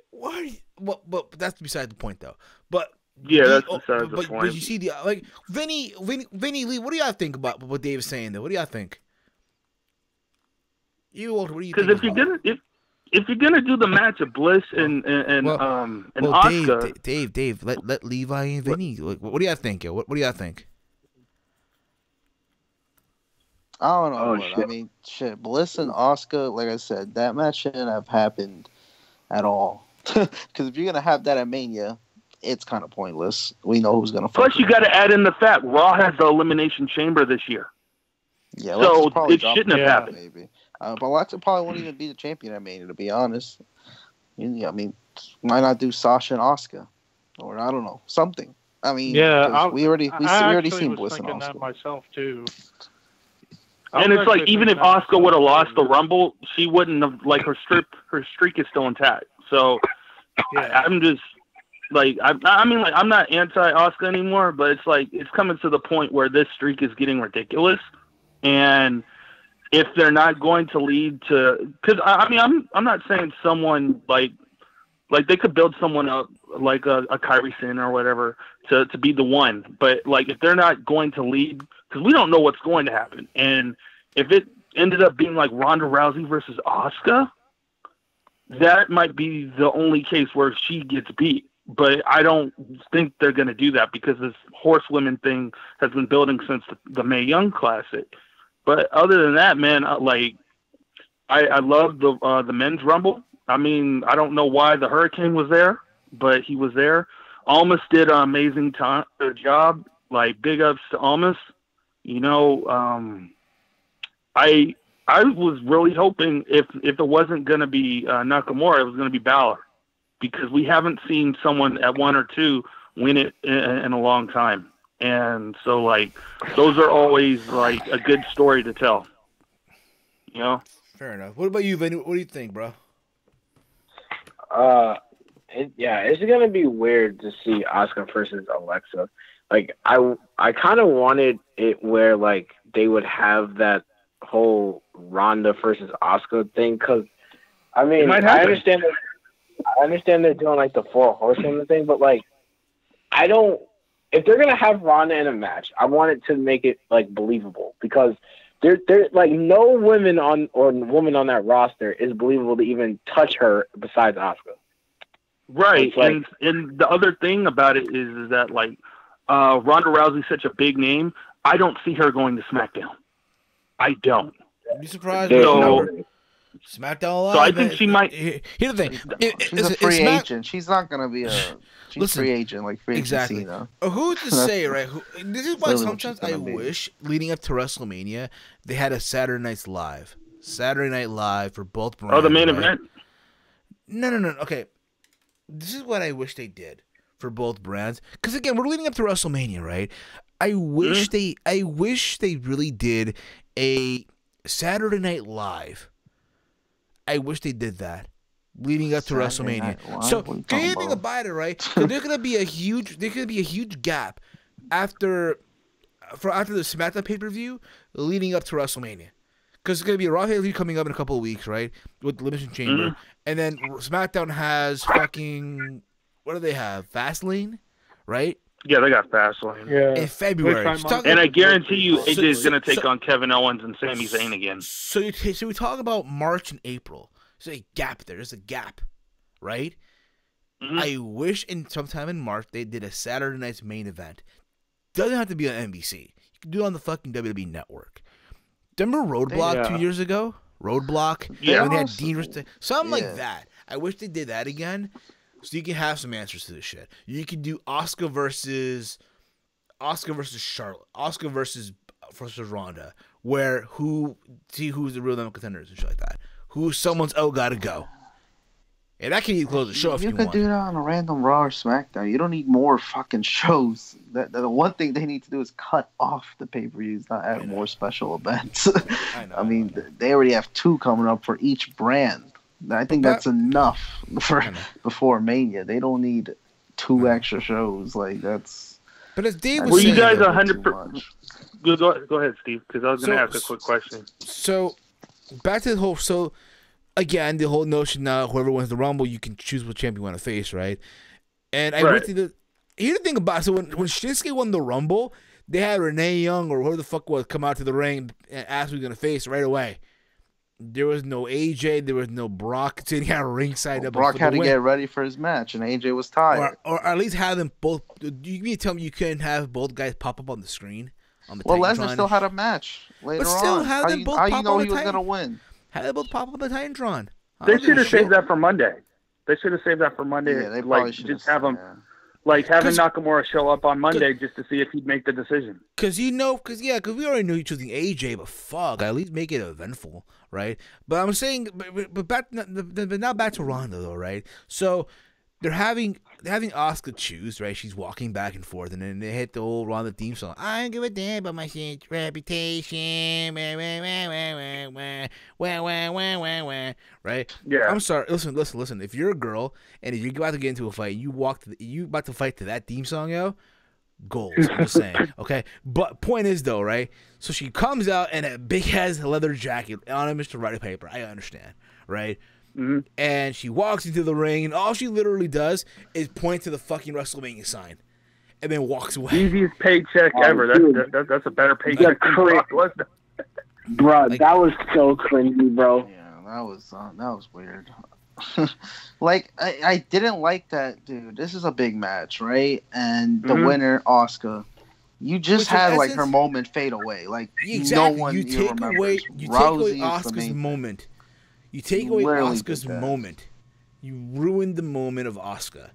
why? Well, but that's beside the point, though. But that's beside the point. But you see Vinny Lee. What do y'all think about what Dave is saying, though? What do y'all think? Walter, what do you think? Because if you're gonna do the match of Bliss and Asuka, Dave, let Levi and Vinny. What do y'all think? What do y'all think? I don't know. I mean, shit. Bliss and Asuka, like I said, that match shouldn't have happened at all. Because if you're gonna have that at Mania, it's kind of pointless. We know who's gonna. Plus, you got to add in the fact Raw has the Elimination Chamber this year. Yeah, so it shouldn't have happened. Maybe. But Alexa probably won't even be the champion at Mania, to be honest. I mean, why not do Sasha and Asuka, or I don't know, something. I mean, we already seen Bliss and Asuka. That myself too. And it's like even if Asuka would have lost the Rumble, she wouldn't have her streak is still intact. So I'm just like I mean I'm not anti-Asuka anymore, but it's like it's coming to the point where this streak is getting ridiculous, and if they're not going to lead to, because I mean, I'm not saying someone like they could build someone up like a Kairi Sane or whatever to be the one, but like if they're not going to lead, because we don't know what's going to happen, and if it ended up being like Ronda Rousey versus Asuka, that might be the only case where she gets beat. But I don't think they're going to do that because this horsewomen thing has been building since the Mae Young Classic. But other than that, man, I love the men's Rumble. I mean, I don't know why the Hurricane was there, but he was there. Almas did an amazing job. Like, big ups to Almas. You know, I was really hoping if it wasn't going to be Nakamura, it was going to be Balor, because we haven't seen someone at 1 or 2 win it in a long time. And so, like, those are always, like, a good story to tell. You know? Fair enough. What about you, Vinny? What do you think, bro? It's going to be weird to see Asuka versus Alexa. Like, I kind of wanted it where, like, they would have that whole Ronda versus Asuka thing, because, I mean, I understand they're doing, like, the 4 horsewomen thing, but, like, if they're gonna have Ronda in a match, I want it to make it like believable, because they're like no woman on that roster is believable to even touch her besides Asuka. Right, like, and the other thing about it is that like Ronda Rousey's such a big name. I don't see her going to SmackDown. I don't. I'd be surprised. SmackDown Live. So I think she might. Here's the thing. She's a free agent. She's not gonna be a. She's free agent, like free exactly. Cena. Who's to say, right? This is why sometimes I wish, leading up to WrestleMania, they had a Saturday Night Live for both brands. Oh, the main event? No. Okay. This is what I wish they did for both brands. Because, again, we're leading up to WrestleMania, right? I wish they really did a Saturday Night Live. I wish they did that leading up to WrestleMania. So, can you think about it, right? So there's gonna be a huge gap after the SmackDown pay-per-view leading up to WrestleMania. Because it's going to be a Raw pay-per-view coming up in a couple of weeks, right? With the Elimination Chamber. And then SmackDown has fucking... What do they have? Fastlane? Right? Yeah, they got Fastlane. Yeah. In February. And I guarantee you AJ is going to take on Kevin Owens and Sami Zayn again. So we talk about March and April. There's a gap there. There's a gap. Right? I wish sometime in March they did a Saturday night's main event. Doesn't have to be on NBC. You can do it on the fucking WWE Network. Remember Roadblock 2 years ago? Roadblock? Yeah. When they had Dean, something like that. I wish they did that again so you can have some answers to this shit. You can do Asuka versus Charlotte. Asuka versus Ronda. Who's the real number contenders and shit like that. Someone's gotta go. And that can even close the show if you want. You could do that on a random Raw or SmackDown. You don't need more fucking shows. The one thing they need to do is cut off the pay-per-views, not add more special events. I mean, they already have 2 coming up for each brand. I think that's enough for before Mania. They don't need 2 extra shows. Like that's. But as Dave was were saying, you guys 100%? Go ahead, Steve, because I was going to ask a quick question. So, back to the whole. So, again, the whole notion now, whoever wins the Rumble, you can choose what champion you want to face, right? And I would think that. Here's the thing about it. So when Shinsuke won the Rumble, they had Renee Young or whoever the fuck was come out to the ring and ask who he's going to face right away. There was no AJ. There was no Brock sitting at ringside. Brock had to get ready for his match, and AJ was tired. Or at least have them both. You mean tell me you couldn't have both guys pop up on the screen? Lesnar still had a match later on. But still have them both pop up on the How you know he was going to win? How they both pop up on the Titantron? They should have saved that for Monday. They should have saved that for Monday. Yeah, they probably should just have them. Yeah. Like having Nakamura show up on Monday just to see if he'd make the decision. Because we already knew he was choosing AJ, but fuck, at least make it eventful, right? But I'm saying, but now back to Ronda though, right? So they're having Asuka choose, right? She's walking back and forth, and then they hit the old Ronda theme song. I don't give a damn about my reputation, right? Yeah. I'm sorry. Listen. If you're a girl and if you're about to get into a fight, you about to fight to that theme song, yo. Goals. I'm just saying, okay. But point is though, right? So she comes out in a big ass leather jacket on a Mr. Writing paper. I understand, right? Mm-hmm. And she walks into the ring, and all she literally does is point to the fucking WrestleMania sign, and then walks away. Easiest paycheck ever. That's a better paycheck than Brock Lesnar. Bro, that was so cringy, bro. Yeah, that was weird. I didn't like that, dude. This is a big match, right? And the winner, Asuka. You just had like her moment fade away. Like exactly. No one you take away Asuka's moment. You take away Asuka's moment. You ruined the moment of Asuka,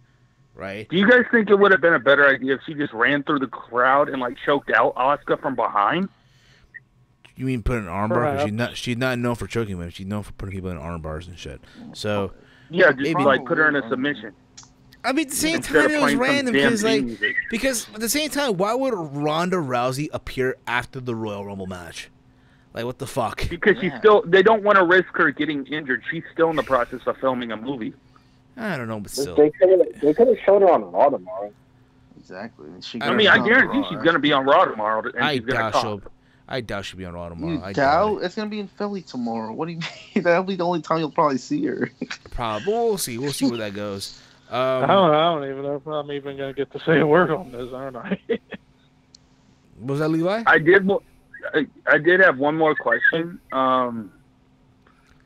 right? Do you guys think it would have been a better idea if she just ran through the crowd and like choked out Asuka from behind? You mean put an armbar? She's not known for choking women. She's known for putting people in arm bars and shit. So yeah, just like put her in a submission. I mean, at the same time, it was random because at the same time, why would Ronda Rousey appear after the Royal Rumble match? Like, what the fuck? Because they don't want to risk her getting injured. She's still in the process of filming a movie. I don't know, but still. They could have showed her on Raw tomorrow. Exactly. I guarantee she's going to be on Raw tomorrow. And I doubt she'll be on Raw tomorrow. You doubt? It's going to be in Philly tomorrow. What do you mean? That'll be the only time you'll probably see her. Probably. We'll see. We'll see where that goes. I don't even know if I'm even going to get to say a word on this, aren't I? Was that Levi? I did have one more question. I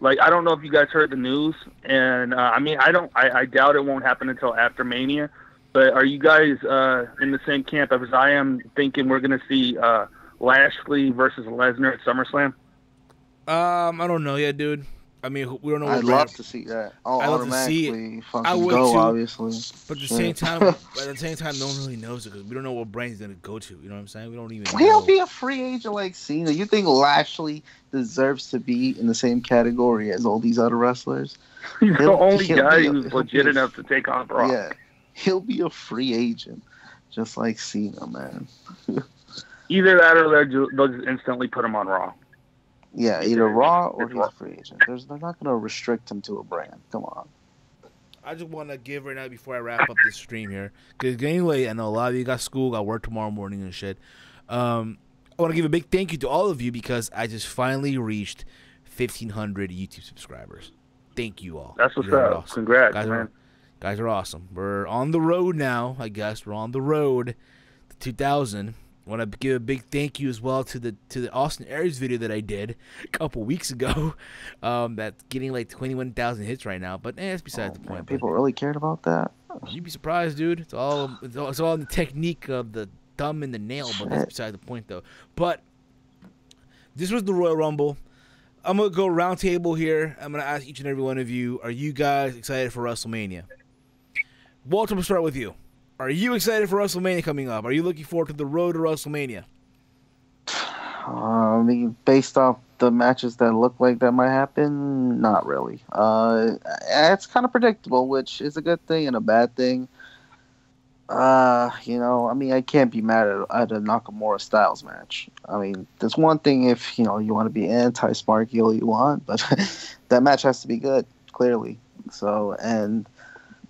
don't know if you guys heard the news, and I doubt it won't happen until after Mania. But are you guys in the same camp as I am, thinking we're going to see Lashley versus Lesnar at SummerSlam? I don't know yet, dude. I mean, we don't know. I'd love to see that. I'd love to see it. I would go, too, obviously. But at the same time, no one really knows it because we don't know what brand he's gonna go to. You know what I'm saying? We don't even. He'll be a free agent like Cena. You think Lashley deserves to be in the same category as all these other wrestlers? He's the only guy who's legit enough to take on Brock. Yeah, he'll be a free agent, just like Cena, man. Either that or they'll just instantly put him on Raw. Yeah, either Raw or he's a free agent. They're not going to restrict him to a brand. Come on. I just want to give right now before I wrap up this stream here, because getting late. I know a lot of you got school, got work tomorrow morning and shit. I want to give a big thank you to all of you because I just finally reached 1,500 YouTube subscribers. Thank you all. That's what's up. Awesome. Congrats, man. Guys are awesome. We're on the road now, I guess. We're on the road to 2,000. I want to give a big thank you as well to the Austin Aries video that I did a couple weeks ago. That's getting like 21,000 hits right now, but that's besides the point. People really cared about that. You'd be surprised, dude. It's all in the technique of the thumb and the nail, but that's beside the point, though. But this was the Royal Rumble. I'm gonna go round table here. I'm gonna ask each and every one of you: are you guys excited for WrestleMania? Walter, we'll start with you. Are you excited for WrestleMania coming up? Are you looking forward to the road to WrestleMania? I mean, based off the matches that look like that might happen, not really. It's kind of predictable, which is a good thing and a bad thing. I mean, I can't be mad at a Nakamura Styles match. I mean, there's one thing if, you want to be anti-Sparky all you want, but that match has to be good, clearly. So, and,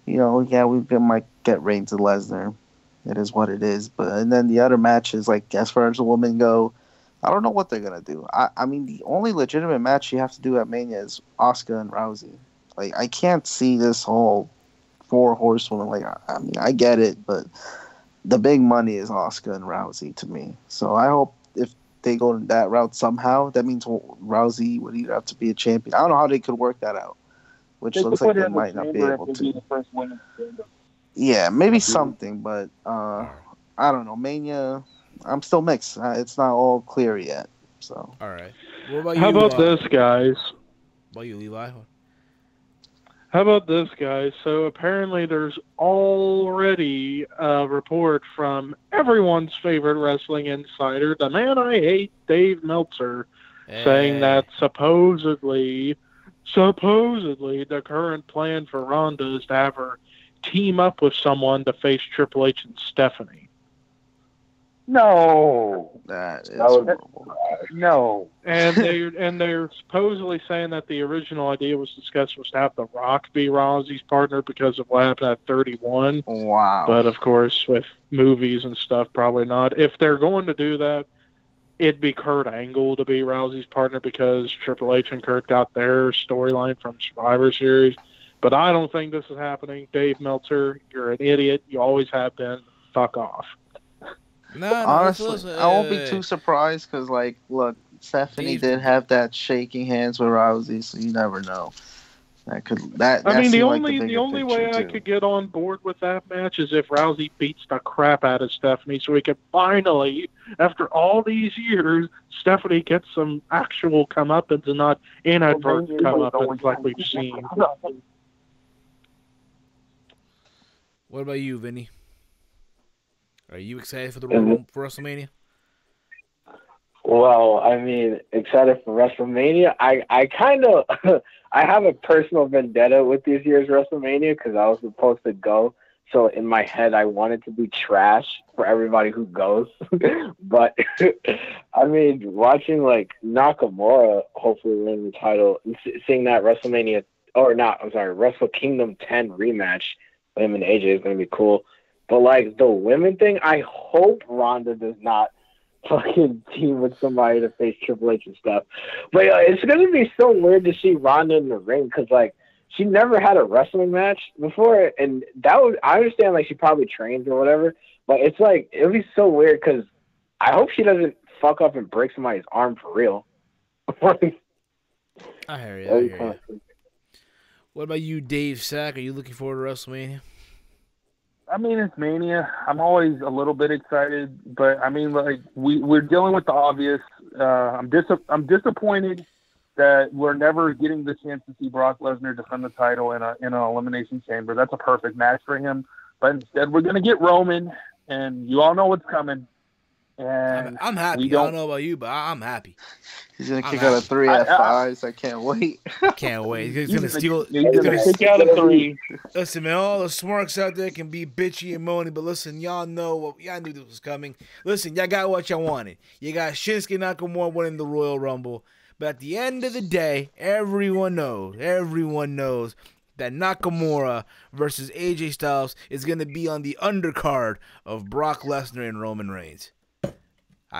we might get Reigns and Lesnar. It is what it is. And then the other matches, like, as far as the women go, I don't know what they're going to do. I mean, the only legitimate match you have to do at Mania is Asuka and Rousey. Like, I can't see this whole 4 horsewomen. Like, I mean, I get it, but the big money is Asuka and Rousey to me. So I hope if they go that route somehow, that means Rousey would either have to be a champion. I don't know how they could work that out, which looks like they might not be able to. Yeah, maybe something, but I don't know. Mania, I'm still mixed. It's not all clear yet. So. All right. What about you? How about this, guys? What about you, Levi? How about this, guys? So apparently there's already a report from everyone's favorite wrestling insider, the man I hate, Dave Meltzer, saying that supposedly the current plan for Ronda is to have her team up with someone to face Triple H and Stephanie. No, that is horrible. No, and they're supposedly saying that the original idea was discussed was to have The Rock be Rousey's partner because of what happened at 31. Wow! But of course, with movies and stuff, probably not. If they're going to do that, it'd be Kurt Angle to be Rousey's partner because Triple H and Kurt got their storyline from Survivor Series. But I don't think this is happening. Dave Meltzer, you're an idiot. You always have been. Fuck off. No, honestly, I won't be too surprised because, like, look, Stephanie did have that shaking hands with Rousey, so you never know. I mean, the only way I could get on board with that match is if Rousey beats the crap out of Stephanie, so we could finally, after all these years, Stephanie gets some actual comeuppance and not inadvertent comeuppance like we've seen. What about you, Vinny? Are you excited for the Royal for WrestleMania? Well, I mean, excited for WrestleMania. I kind of I have a personal vendetta with this year's WrestleMania because I was supposed to go. So in my head, I wanted to be trash for everybody who goes. But I mean, watching like Nakamura hopefully win the title, seeing that WrestleMania Wrestle Kingdom 10 rematch with him and AJ is going to be cool. But, like, the women thing, I hope Ronda does not fucking team with somebody to face Triple H and stuff. But it's going to be so weird to see Ronda in the ring because, like, she never had a wrestling match before. And I understand, like, she probably trains or whatever. But it's, like, it would be so weird because I hope she doesn't fuck up and break somebody's arm for real. I hear you. What about you, Dave Sack? Are you looking forward to WrestleMania? I mean, it's Mania. I'm always a little bit excited, but I mean, like we're dealing with the obvious. I'm disappointed that we're never getting the chance to see Brock Lesnar defend the title in an elimination chamber. That's a perfect match for him. But instead, we're gonna get Roman, and you all know what's coming. And I'm happy. I don't know about you, but I'm happy. He's gonna kick out a 3 at 5s. I can't wait. Can't wait. He's gonna steal. He's gonna kick out a 3. Listen, man, all the smarks out there can be bitchy and moany, but listen, y'all know y'all knew this was coming. Listen, y'all got what y'all wanted. You got Shinsuke Nakamura winning the Royal Rumble, but at the end of the day, everyone knows that Nakamura versus AJ Styles is gonna be on the undercard of Brock Lesnar and Roman Reigns.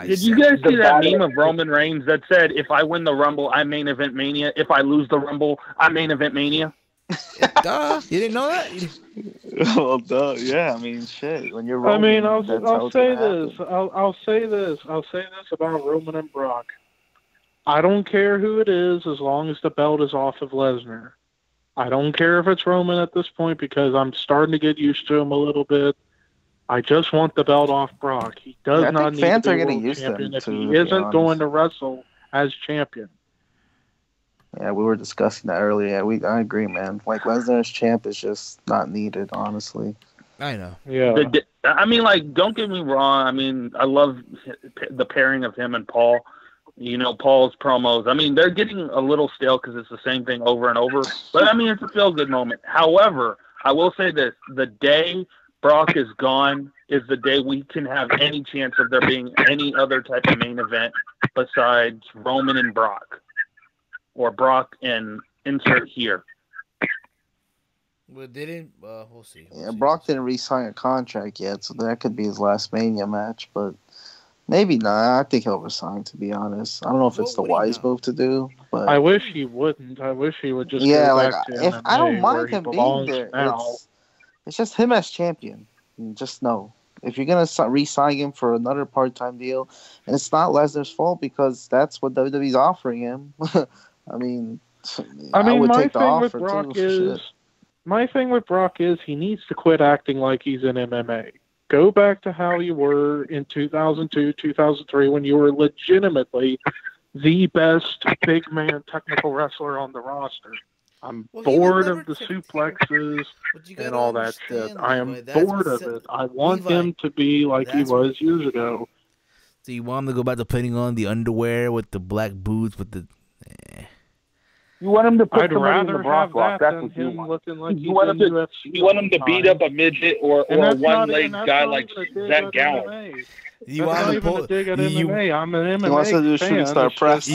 Did you guys see that meme of Roman Reigns that said, if I win the Rumble, I main event Mania. If I lose the Rumble, I main event Mania? Duh. You didn't know that? Well, duh. Yeah, I mean, shit. When you're Roman, I mean, I'll say this. I'll say this about Roman and Brock. I don't care who it is as long as the belt is off of Lesnar. I don't care if it's Roman at this point because I'm starting to get used to him a little bit. I just want the belt off Brock. He does not need to be world champion if he isn't going to wrestle as champion. Yeah, we were discussing that earlier. I agree, man. Like, Lesnar's champ is just not needed, honestly. I know. Yeah. I mean, like, don't get me wrong. I mean, I love the pairing of him and Paul. You know, Paul's promos. I mean, they're getting a little stale because it's the same thing over and over. But, I mean, it's a feel-good moment. However, I will say this. The day Brock is gone is the day we can have any chance of there being any other type of main event besides Roman and Brock. Or Brock and insert here. Well, we'll see. Brock didn't re-sign a contract yet, so that could be his last Mania match, but maybe not. I think he'll resign, to be honest. I don't know if it's the wise move to do, but I wish he wouldn't. I wish he would just go back to if MMA I don't mind where him being there. It's just him as champion. Just know. If you're going to re-sign him for another part-time deal, and it's not Lesnar's fault because that's what WWE's offering him. I mean, I would take the offer too. My thing with Brock is he needs to quit acting like he's in MMA. Go back to how you were in 2002, 2003 when you were legitimately the best big man technical wrestler on the roster. I'm bored of the suplexes and all that shit. I am bored of it. I want him to be like he was years ago. So you want him to go back to putting on the underwear with the black boots with the... You want him to put I'd rather have that than him looking like he's in UFC. You want him to beat up a midget or a one-legged guy like Zach Gallen. You want him to dig at MMA. I'm an MMA he wants to do fan. shooting star press.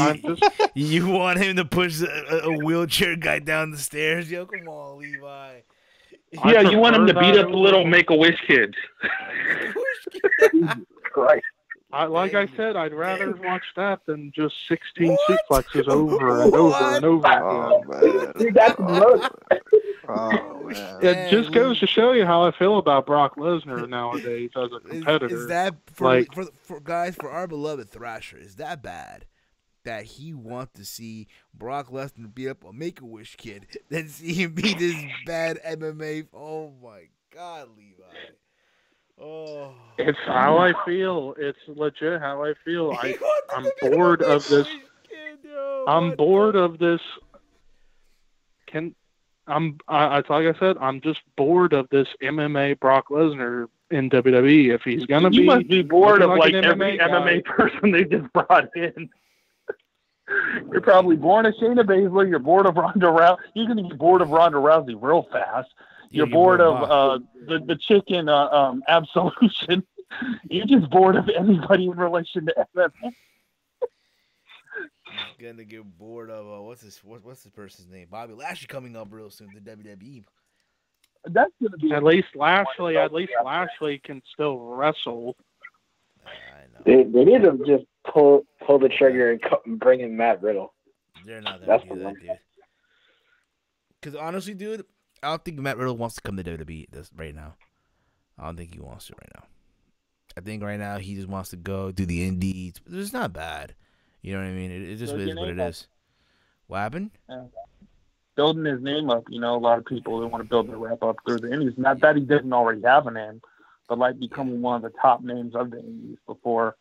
You want him to push a wheelchair guy down the stairs? Yo, come on, Levi. Yeah, you want him to beat up the little Make-A-Wish kids. Christ. Like I said, I'd rather watch that than just 16 suplexes over and over and over again. Dude, that's man. It just goes to show you how I feel about Brock Lesnar nowadays as a competitor. Is that for guys, for our beloved Thrasher, is that bad that he wants to see Brock Lesnar beat up a Make-A-Wish kid than see him beat this bad MMA? Oh my God, Levi. Oh. It's how I feel. It's legit how I feel. I'm bored of this. I'm bored of this. Like I said, I'm just bored of this MMA Brock Lesnar in WWE. If he's gonna you must be bored of like every MMA person they just brought in. You're probably bored of Shayna Baszler. You're bored of Ronda Rousey. You're gonna get bored of Ronda Rousey real fast. You're bored of the chicken Absolution. You're just bored of anybody in relation to MMA. Gonna get bored of what's this person's name? Bobby Lashley coming up real soon to WWE. That's gonna be at least Lashley. At least Lashley can still wrestle. I know. They need to just pull the trigger and bring in Matt Riddle. They're not gonna do that, dude. Because honestly, dude, I don't think Matt Riddle wants to come to WWE right now. I don't think he wants to right now. I think right now he just wants to go do the indies. It's not bad. You know what I mean? It just is what it is. What happened? Building his name up. You know, a lot of people, they want to build their rep up through the indies. Not that he doesn't already have a name, but like becoming one of the top names of the indies before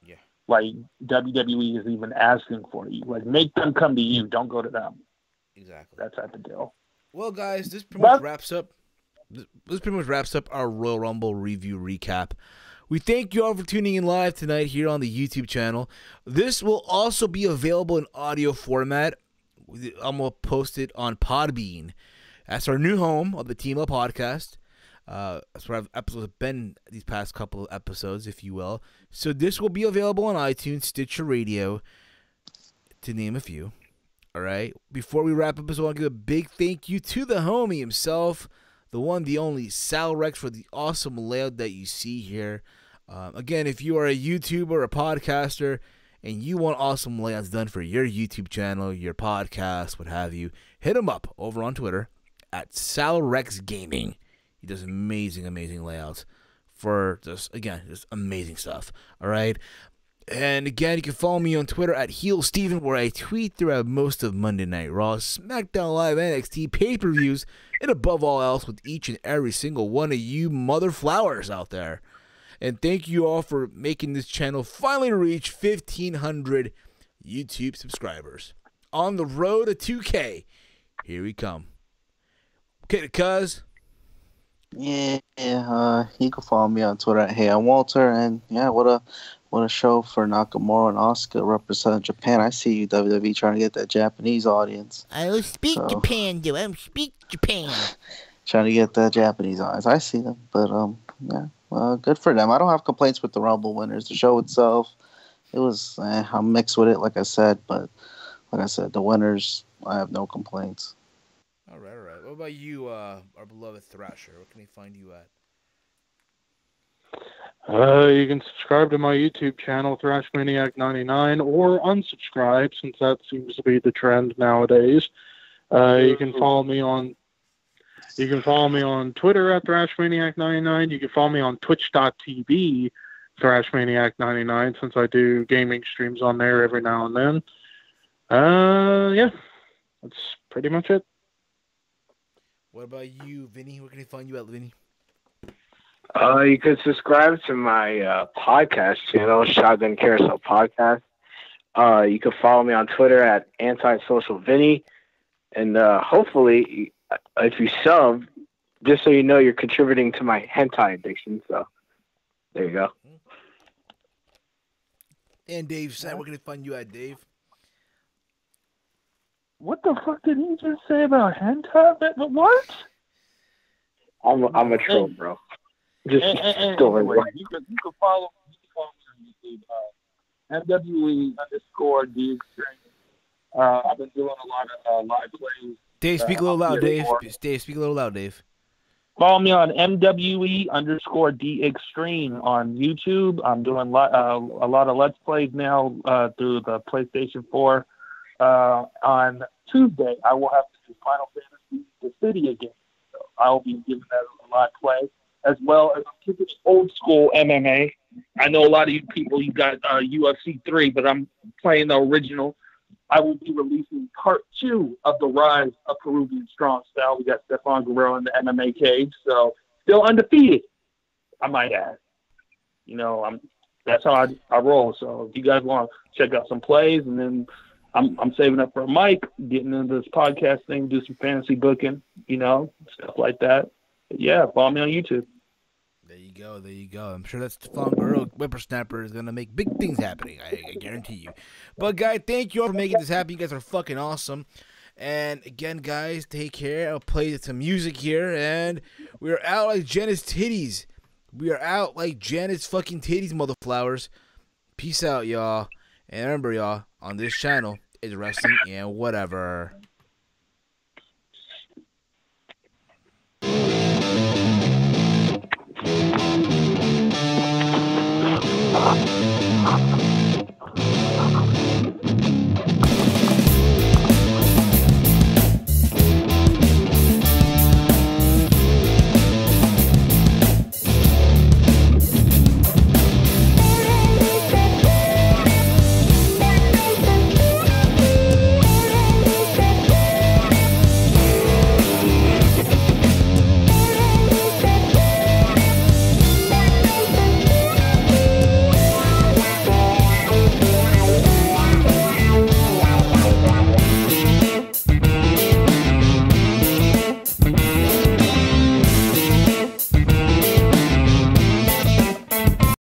like WWE is even asking for you. Like, make them come to you. Don't go to them. Exactly. That's at the deal. Well, guys, this pretty much wraps up. This pretty much wraps up our Royal Rumble review recap We thank you all for tuning in live tonight here on the YouTube channel. This will also be available in audio format. I'm going to post it on Podbean. That's our new home of the Team Up podcast. That's where episodes have been these past couple of episodes, if you will. So this will be available on iTunes, Stitcher Radio, to name a few. All right. Before we wrap up, I just want to give a big thank you to the homie himself, the one, the only, Salrex, for the awesome layout that you see here. Again, if you are a YouTuber or a podcaster and you want awesome layouts done for your YouTube channel, your podcast, what have you, hit him up over on Twitter at Salrex Gaming. He does amazing, amazing layouts for just amazing stuff. All right. And again, you can follow me on Twitter at HeelSteven, where I tweet throughout most of Monday Night Raw, SmackDown Live, NXT pay-per-views, and above all else with each and every single one of you mother flowers out there. And thank you all for making this channel finally reach 1,500 YouTube subscribers. On the road to 2K. Here we come. Okay, cuz. Yeah, you can follow me on Twitter at HeyI'mWalter, and yeah, what a show for Nakamura and Asuka representing Japan. I see you, WWE, trying to get that Japanese audience. I will speak Japan, dude. I will speak Japan. Trying to get that Japanese audience. I see them, but yeah. Good for them. I don't have complaints with the Rumble winners. The show itself, it was, I'm mixed with it, like I said. But like I said, the winners, I have no complaints. All right. What about you, our beloved Thrasher? Where can we find you at? You can subscribe to my YouTube channel, ThrashManiac99, or unsubscribe, since that seems to be the trend nowadays. You can follow me on Twitter at ThrashManiac99. You can follow me on Twitch.tv, ThrashManiac99, since I do gaming streams on there every now and then. Yeah, that's pretty much it. What about you, Vinny? Where can they find you at, Vinny? You can subscribe to my podcast channel, Shotgun Carousel Podcast. You can follow me on Twitter at AntisocialVinny. And hopefully, if you sub, just so you know, you're contributing to my hentai addiction. So, there you go. And Dave said, where can they find you at, Dave? What the fuck did he just say about hentai? What? I'm a troll, bro. Just go anyway, you can follow me on YouTube, MWE_D Extreme. I've been doing a lot of live plays. Dave, speak a little loud, Dave. Dave, speak a little loud, Dave. Follow me on MWE_D Extreme on YouTube. I'm doing a lot of Let's Plays now through the PlayStation 4. On Tuesday, I will have to do Final Fantasy The City again. So I will be giving that a live play, as well as I'm keeping old school MMA. I know a lot of you people, you got UFC 3, but I'm playing the original. I will be releasing part 2 of the Rise of Peruvian Strong Style. We got Stefan Guerrero in the MMA cage, so still undefeated, I might add. You know, that's how I roll. So if you guys want to check out some plays, and then I'm saving up for a mic, getting into this podcast thing, do some fantasy booking, you know, stuff like that. But yeah, follow me on YouTube. There you go. I'm sure that Stefan Guerrero, Whippersnapper, is going to make big things happening. I guarantee you. But, guys, thank you all for making this happen. You guys are fucking awesome. And, again, guys, take care. I'll play some music here. And we're out like Janet's titties. We are out like Janet's fucking titties, motherflowers. Peace out, y'all. And remember, y'all, on this channel is wrestling and whatever. Ah.